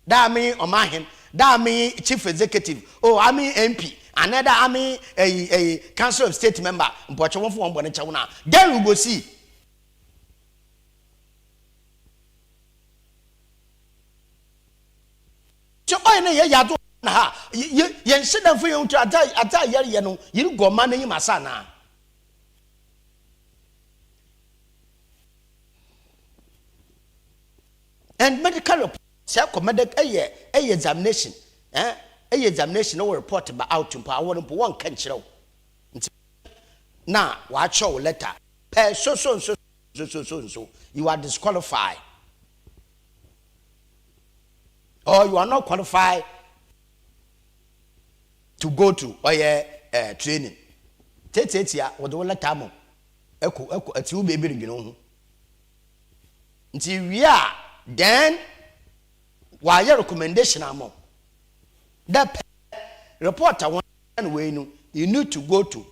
da me omahen da me chief executive oh I mean MP another I mean a council of state member mpoche won fo won bone chewo na then we go see so oy na ye yado na ha ye nshida fo ye untu ata yare no yiri goma na yima sana and medical report say commanded a examination examination no report about out to power one can show now watch your letter so you are disqualified or you are not qualified to go to training tetetia wo do letter mo eko ati wo baby ngino ho nti wi a then why your recommendation among that reporter one way no you need to go to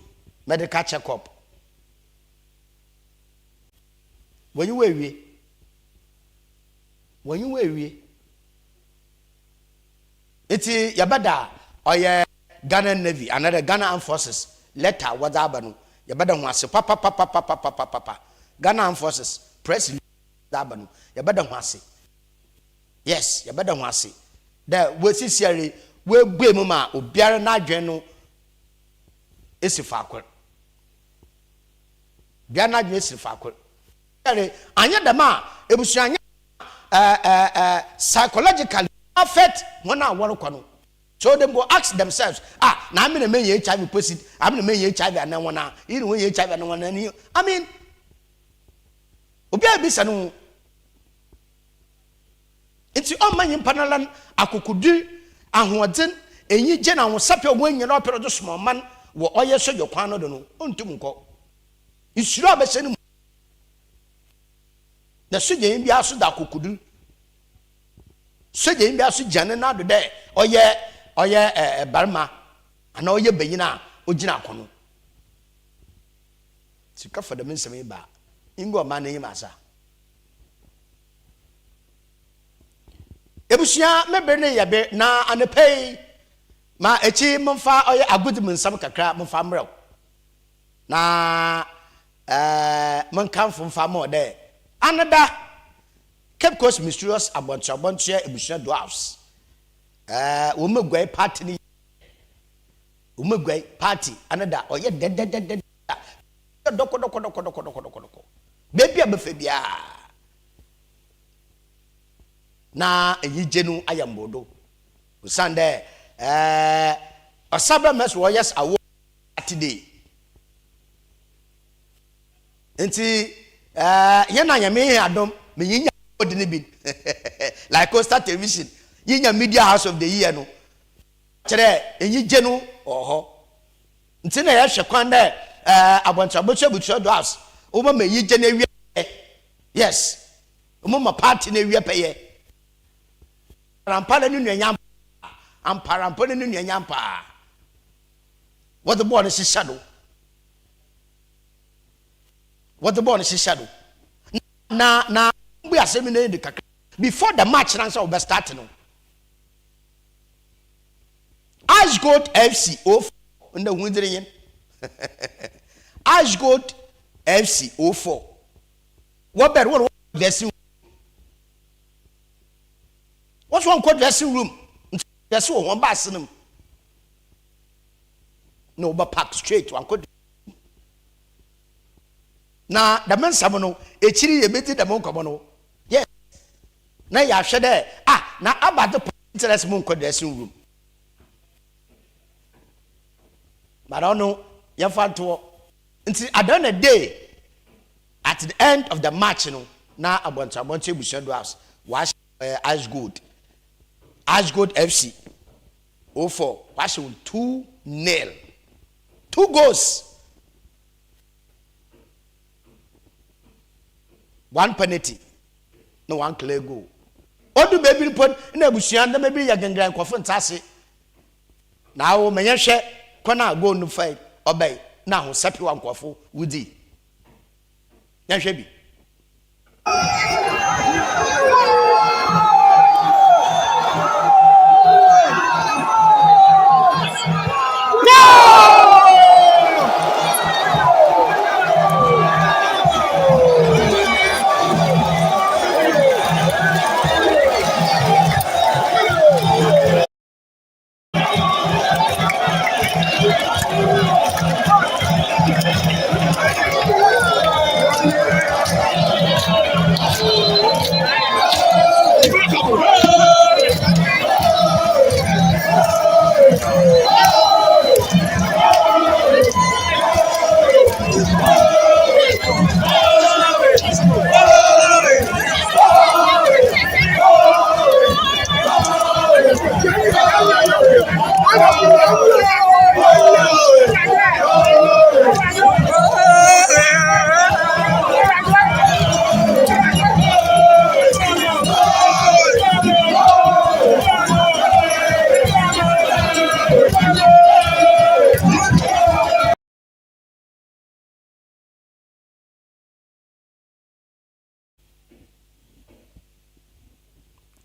medical checkup when you were it's yabada or Ghana Navy another Ghana Armed Forces letter what happened yabada wase papa Ghana Armed Forces press dabanu yabada wase yes yabada wase da we sisiare we gbe mu ma obiara na adwen no esifa akor biara na adwen esifa akor anya dama ebusu anya psychologically affect when I want to. So them go ask themselves, now I'm in a HIV positive, I'm in a HIV and no one, you know, HIV and no one. I mean, Obia Bissano. It's all my impanalan, Akukudu, and who attend, and ye general was sapio when you're not a small man, what all you saw your quano don't know, untumco. You should have sent the Sujan be asked that Kukudu. Sujan be asked Janana today, or yeah, Barma, and all your Bayina, Ujina Kono. To cover the Minsame Bar, Ingo Mani Massa. Ebusia me berne yabe na anepei ma echi momfa oye agudum nsam kakra momfa mrew na monkamfo mfa mo de anada Cape Coast Mysterious abontia ebusia dwarfs wo magwai party ni umegwai party another or yet dead doko baby abefe bia na eyi jenu ayambodo usande Osabra Mess Warriors award Saturday nti yana nyame adom me yinya odini bi like Coastal Television yinya media house of the year no kire eyi jenu oho nti na ya hwe kwan da abontra bocha do house o ma yi je na wi yes o ma party na wi peye rampala ni nuanyam amparampo ni nuanyam pa what the boy is shadow na we are saying the before the match answer will be starting Ash Gold FC 04 in the windering Ash Gold FC 04 what better what dressing what's one called dressing room there's one bathroom no but park straight one could na the men samono echiri ebeti the mon komono yes na ya hwe there na about the interest mon called dressing room but I don't know you find to until at the end of the day at the end of the match you know na aboncha bushendo do house wash Ash Gold FC 04 wash 2-0 2 goals 1 penalty no 1 clear goal odu baby pon na busuan na maybe ya gangran kwofo ntase na wo menye kona go no fight obey na ho sapi wa nkwofo wudi nya hwe bi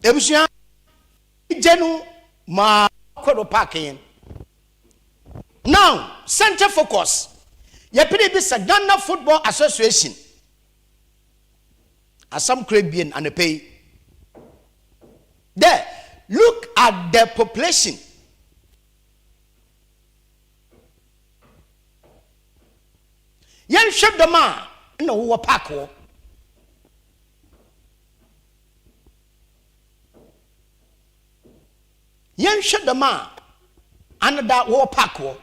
ebusuan jenu ma kodo parking now center focus ye pede bi sa Ghana Football Association asam Caribbean and pay there look at the population yen hwɛ dem a na wo park wo yen hwɛ dem a another wo park wo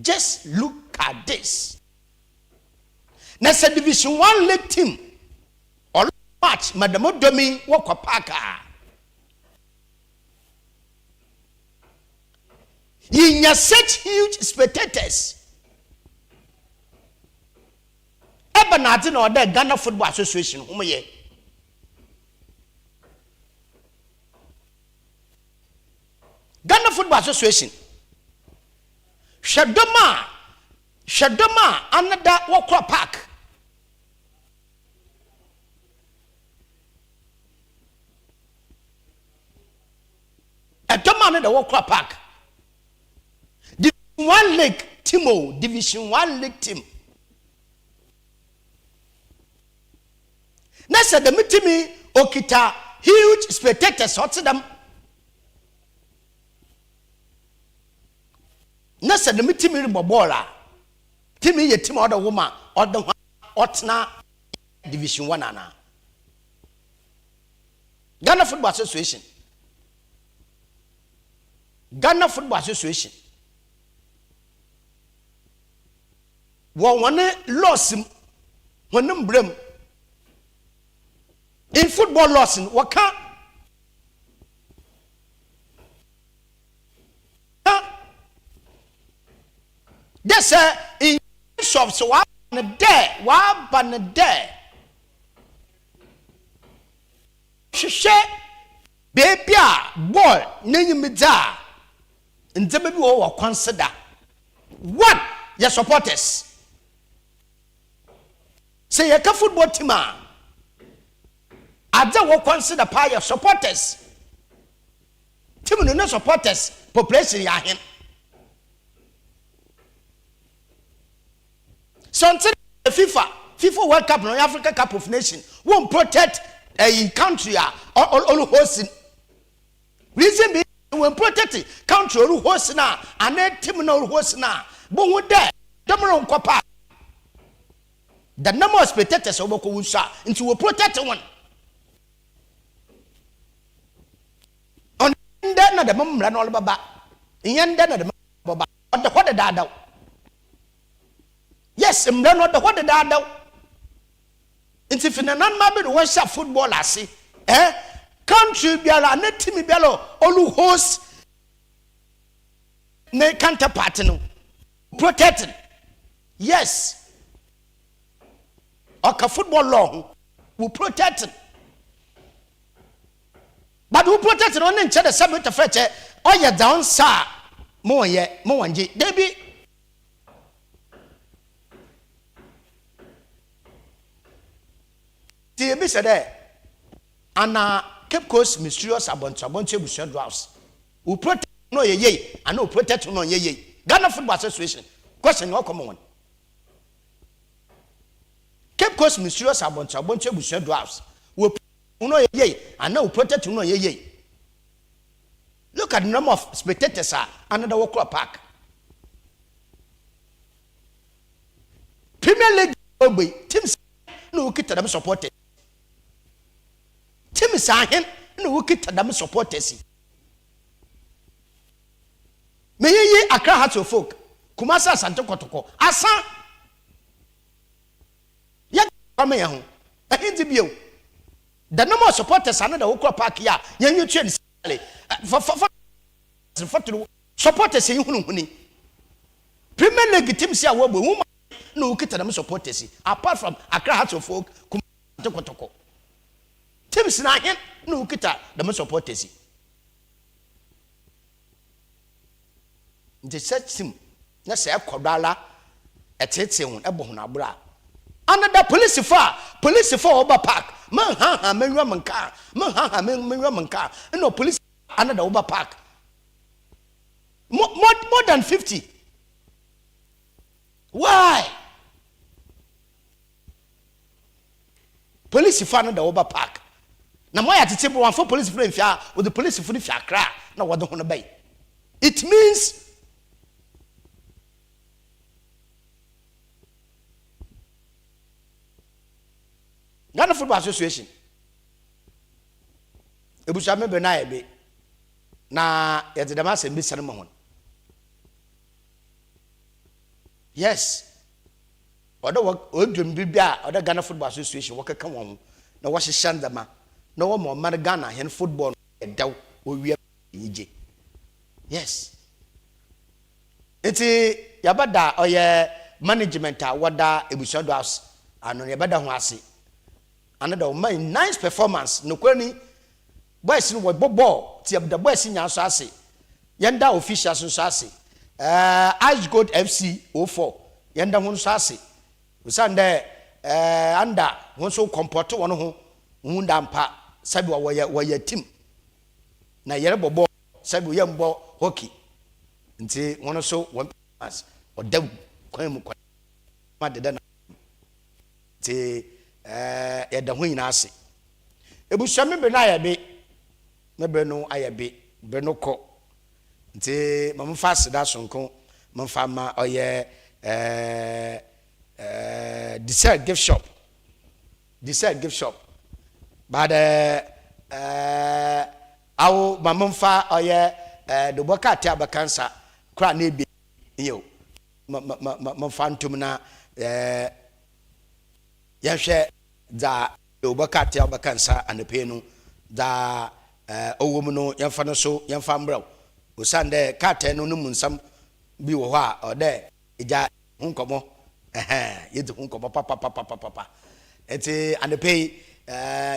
just look at this na say division 1 league team or match madam domi wo kwa park in such huge spectators Ebanati no the Ghana Football Association umuye Ghana Football Association Shadoma another Wakwa Park Adoma another Wakwa Park Division 1 league team Division 1 league team na said the mitimi okita huge spectators hot them na said the team in Bobora. Team ye team other woman or the Otna Division 1 ana. Ghana Football Association. Ghana Football Association. One loss one blame in football loss what can that's in shops so what on a day what ban a day she baby boy name me da and the baby will consider what your supporters say a football team Ada will consider part of supporters. Team no supporters population ya him. So until the FIFA World Cup no Africa Cup of Nations won't protect a country all hosting. Reason being when protect country all hosting and then team no hosting but with that Demeron Kopa the number of spectators over Kowusa into a protect one. Na the mum ran all baba. In the baba. What the dad? Yes, I'm done what the dad. It's if in a non mabby one shot football, I see. Country biala, net Timmy Bello, all who host ne counterpart no protected. Yes. Okay, football law will protect it. But who protected on each other subject of fetch or ya down sa more ye more one J. Debbie the abyss there and Cape Coast mysterious abonche with drops who protect no ye and no protect no ye. Ghana Football Association question no common one. Cape Coast mysterious abonche with drops will no ye and no protect no ye. Look at the number of spectators another Walker Park. Premier League teams no kit them supported. Team Sahin no kit them supporters. May ye Accra Hearts of Folk, Kumasa Santo Kotoko, Asa Yak come here. I hint to you. The number of supporters another Walker Park here, you change for supporters in Huni. Premier League teams here will be no kit them supporters apart from Accra Hearts of Folk, Kumasa Kotoko. Teams na him no kita them supporters. The search team na say Kodala etete hun ebo hun abura. Another police for over park. Man ha menwa manka. Man ha menwa manka. No police another over park. More than 50. Why? Police for another over park. Na moya tete one for police for fia with the police for fia kra na what don't obey. It means Ghana Football Association. Ebusa me be na ebe na yete dem asem bi sene mo ho. Yes. Odo odwum bibia odo Ghana Football Association wokeka won na wo hyehyɛ ndama na wo mo man Ghana hen football edaw owie yije. Yes. Eti yabada oye management a wada ebusa do house ano yabada ho ase. Another man nice performance no kwani boys no ball ti the boys nya so ase yenda officials so ase Ice Gold FC 04 yenda ho so ase usande anda ho so comport won ho hunda mpa sabi wa team na yere bobo sabi yembo hockey nti won so one pass odaw kwan mu kwa ma de na ti yɛda ho nyina ase ebusua me be na ayabe me be no ayabe be no kɔ nti mamfa aseda sonko Mfama oye dessert gift shop. Dessert gift shop. But awo mamumfa oye do boka tia bakansa kra na ebi yo mfa ntum na yahwe da do boka tia bakansa anepe no da owom no yamfa no so yamfa mbraw osande kate no mu nsam bi wo ha ode eja hunkomo yedi hunkomo papa eti anepe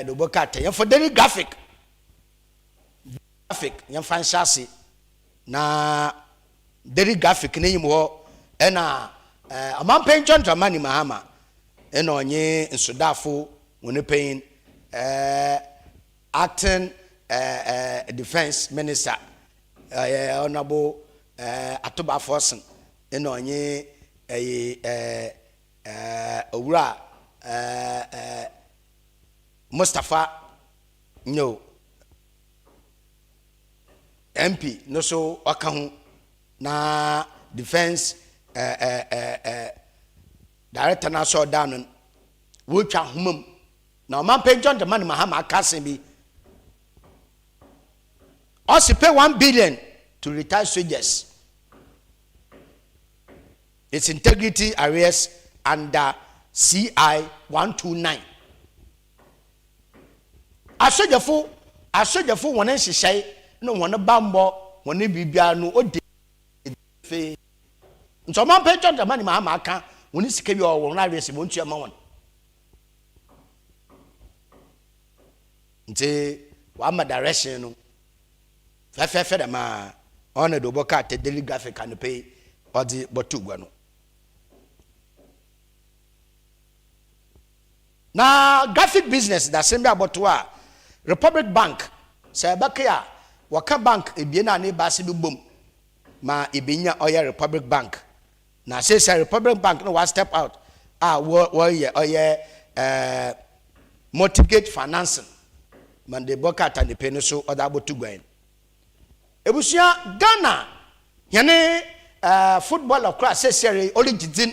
do boka tia yamfa daily graphic yamfa nshase na daily graphic na yim ho ena amampen chontra mani mahama ena onye nsudafo woni pen acting defense minister honorable Atoba Forson ena onye owura Mustafa no MP no so waka na defense director na so down wo twa homam na man pay John the man Mahama akasen bi also pay 1 billion to retired soldiers. Its integrity arrears under CI 129. Asojafo wonen hyehyai no won bambo won bibia no ode fe nso man pay John the man Mahama aka won sika bi o won arrears mo ntua ma won nti wa ma direction no fe da ma on do boka te daily graphic and pay odi botugwa no na graphic business da sembe aboto a Republic Bank say bakia waka bank ebie na ne ba se bi bom ma ebinya oya Republic Bank na say Republic Bank no wa step out wo ye mortgage financing man de boka ta ne pe no so oda botugwa ebusia Ghana yane football across say origin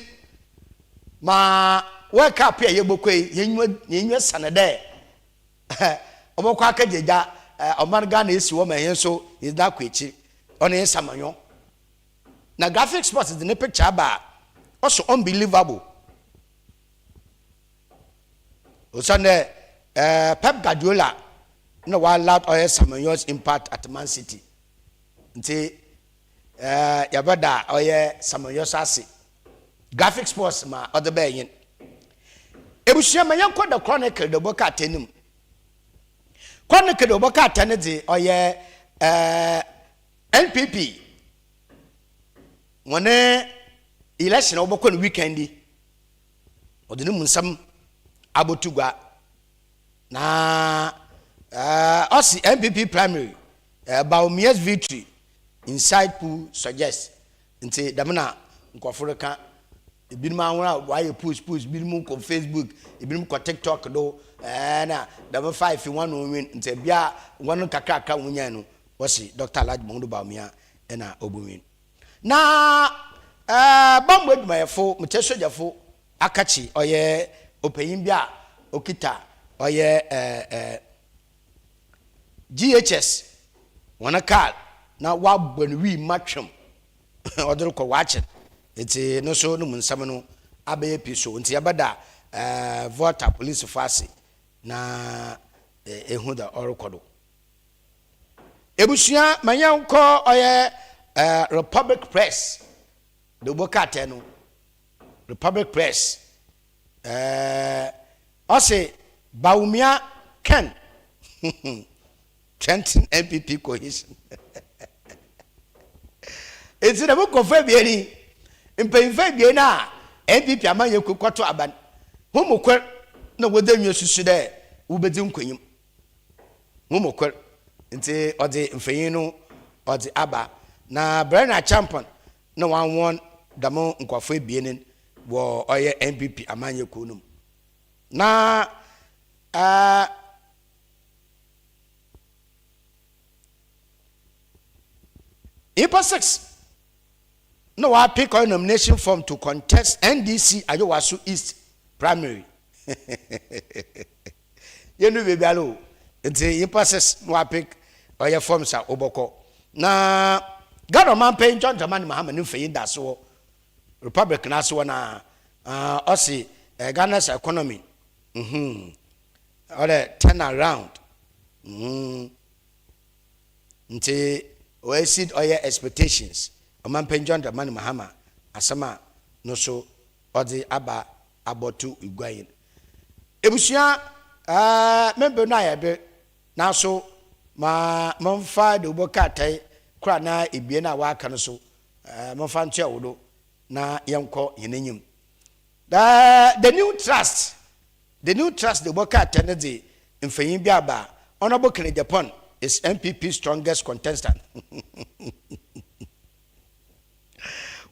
ma World Cup here yebokwe yenwe sanade obokwa akajeja omarga na esi wo mahen so is that kwechi on samanyo na graphic sports is the picture ba also unbelievable osane Pep Guardiola no wa allowed samanyo's impact at Man City nti yabada samanyo's ase graphic sports ma other bayin ebusia manyanko da chronicle de boka atenim chronicle de boka atene de NPP wone election oboko no weekend odene munsam abotugwa na osi NPP primary Baumia's victory inside pool suggest nti damna nkofureka ebinum anwura why push binum ko Facebook ebinum ko TikTok do na double 5 in one win nti bia one kakaka wunya no wasi Dr. Alhaji Mahmoud Bawumia na obunwin na bambo edmayefo mutesojafo akachi oye opeyin bia okita oye GHS wana call na wabonwi matwem odoro ko watching iti no so no munsam no abaye piso nti yabada voter police force na ehu da orokodo ebusia manyanko oye Republic Press do bokate no Republic Press ose Bawumia Ken Trenton MPP coalition iti na bukofa bieni mpemfa bie na MPP amanye kokoto aban homokwer na wodanwe susu de wobedi nkwanyim homokwer nti ode mfanyin no ode aba na Brenna champion na wanwon damo nkwafo bie wo oye MPP amanye konum na Ipa 6 no I pick on nomination form to contest NDC Ayowasu East primary. You know baby allo. Nti process no I pick or your forms are oboko. Na God man paying John Dramani Mahama no feyin da so Republic na so na osi Ghana's economy or the turn around nti we exceed all your expectations o man paying John Dramani Mahama asama no so or the aba abotu igwayin ebusia member na ya be na so ma monfa de oboka tai kura na ebie na wa aka no so monfa ntua wodo na yenko yenenyim the new trust the oboka tenede mfanyin bi aba honorable Kennedy Japan is MPP strongest contestant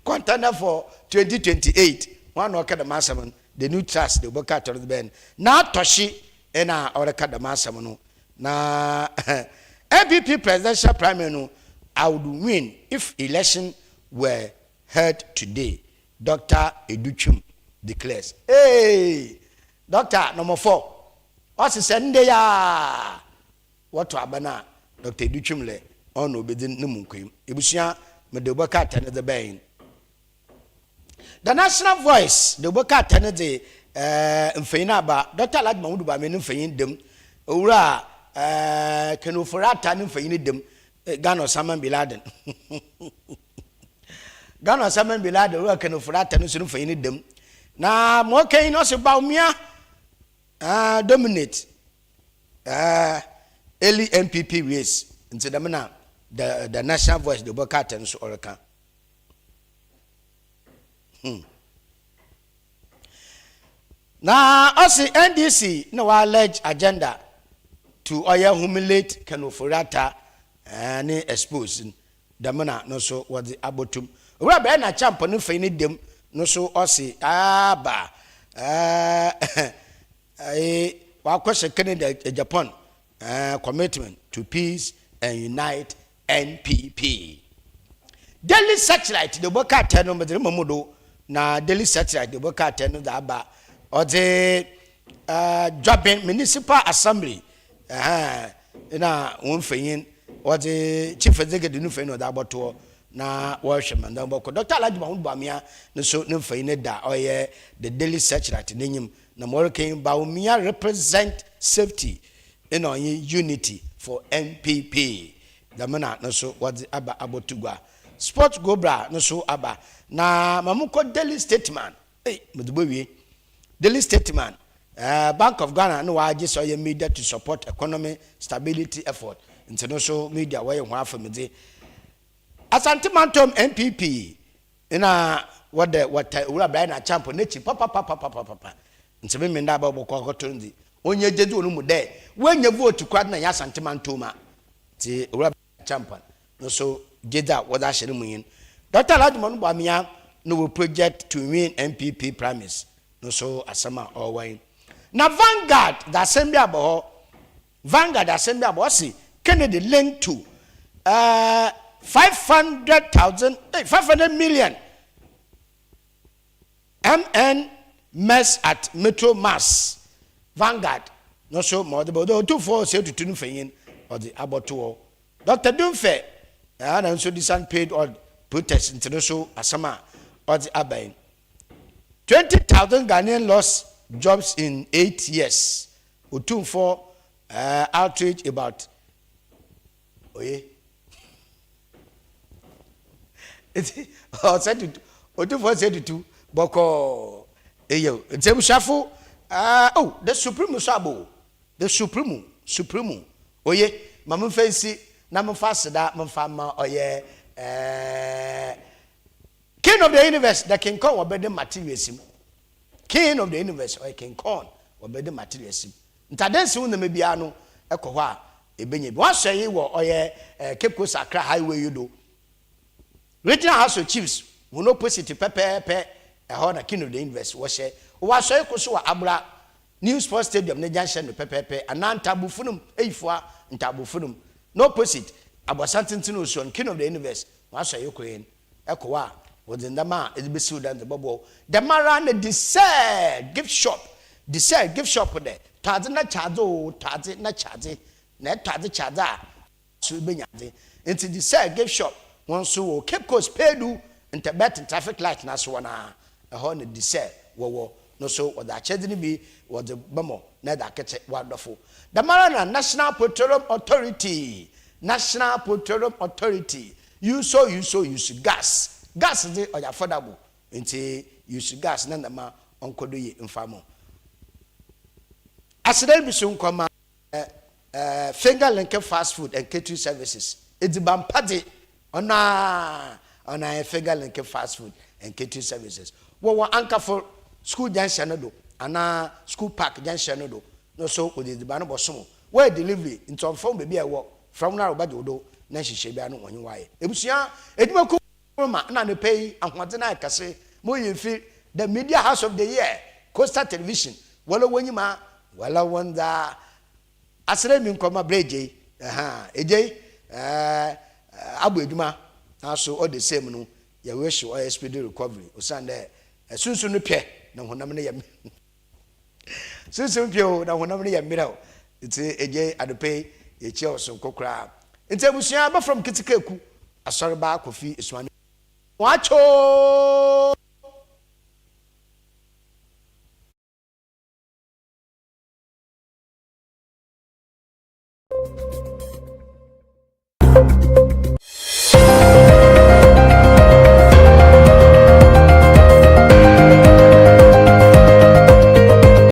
contender for 2028 one of the massam the new trust the oboka tenede ben na toshi ena oreka the massam no na MPP presidential primary no I would win if election were held today. Dr. Educhum declares. Hey, Doctor number 4. What's Sunday ya? What to abana? Dr. Educhum le on obedient numunquim. Ibusia Medoboka tened the bain. The national voice, the Boka tened the Mfainaba, Dr. Ladman would by men fain them. Ura Kenufurata fain them. Ghana Osama bin Laden. Ghana Osama bin Laden we can for that and so for any dem. Na mo kan no se ba umia dominate early MPP race into the na the national voice the Boka ten so oraka. Na us NDC no allege agenda to oya humiliate Kenofurata and exposing the mana no so what the abotum. We be na champ no fe ni dem no so osi aba wa question Canada Japan commitment to peace and unite NPP. Daily satellite the Boka ten no the momodo na daily satellite the Boka ten no da aba or the jobbing municipal assembly na won feyin or the chief executive no feyin da aboto na worship and boko Dr. Alajima Mbamia no so no feyin da oye the daily satellite nenyim na Moroccan Baumia represent safety in on unity for NPP the mana no so what the aba abotugwa sports gobra no so aba na mamuko daily statement mudubowie daily statement Bank of Ghana no wa just oye media to support economy stability effort international media where you have for me Asante Mantom NPP ina what ura Brian na champ nechi papa ntebe me nda ba boko kotonzi onye jeje onu mu de wenye vote kwad na ya Asante Mantoma ti ura champion no so jeja wada hye mu yin Dr. Alajima Mbamia no project to win NPP promise no so asama owan na Vanguard the assembly abo Vanguard assembly abo si Kennedy link to 500 million MN mess at Metro Mass Vanguard no so more the 24 say to tunu feyin or the aboto Dr. Dunfe and so this unpaid or protest international asama or the abain 20,000 Ghanaian lost jobs in 8 years Utumfo outrage about oye said to Utumfo said to boko eyo ntem shafo the supreme sabo the supreme oye mamu fancy na mfa seda mfa ma oye king of the universe the king con obede materialism king of the universe or king con obede materialism ntadensi won na mebia no ekoho a ebenye bi wasɔye wo oye Cape Coast Accra highway yudo regional house of chiefs wono opposite pepepe ehɔ na king of the universe wo hye wasɔye koso wa abra new sports stadium na junction no pepepe anantabufunum eifoa ntabufunum no opposite abosantintin osuon king of the universe wasɔye koyen ekowa within the man is be sued and the bubble the mara the dessert gift shop there tazi na chazo tazi na chazi na tazi chaza su be nyade into dessert gift shop one so Cape Coast pedu into bet traffic light na so na a ho na dessert wo no so or that chedi be was the bamo na da kete wonderful the mara na National Petroleum Authority use gas is affordable nti use gas na ma onkodo ye mfamo asidel bi so nkoma finger link fast food and catering services edibampade ona finger link fast food and catering services wo anka for school junction no do ana school park junction no do no so odiba no bosom where delivery into form baby e from na obajo do na hihye bia no wonye waye ebusia eduma ma na ne pay ahwade na kase mo yefi the media house of the year Coastal Television wala wonyima wala wonda asere mi nkoma breje eje abu eduma aso all the same no ya wish or speedy recovery osande sunsun no pie na honam ne yam sunsun pie na honam ne yam mira ite eje adope echi oso kokra ite busia ba from kitikeku ASORBA KOFI ESSUMAN wacho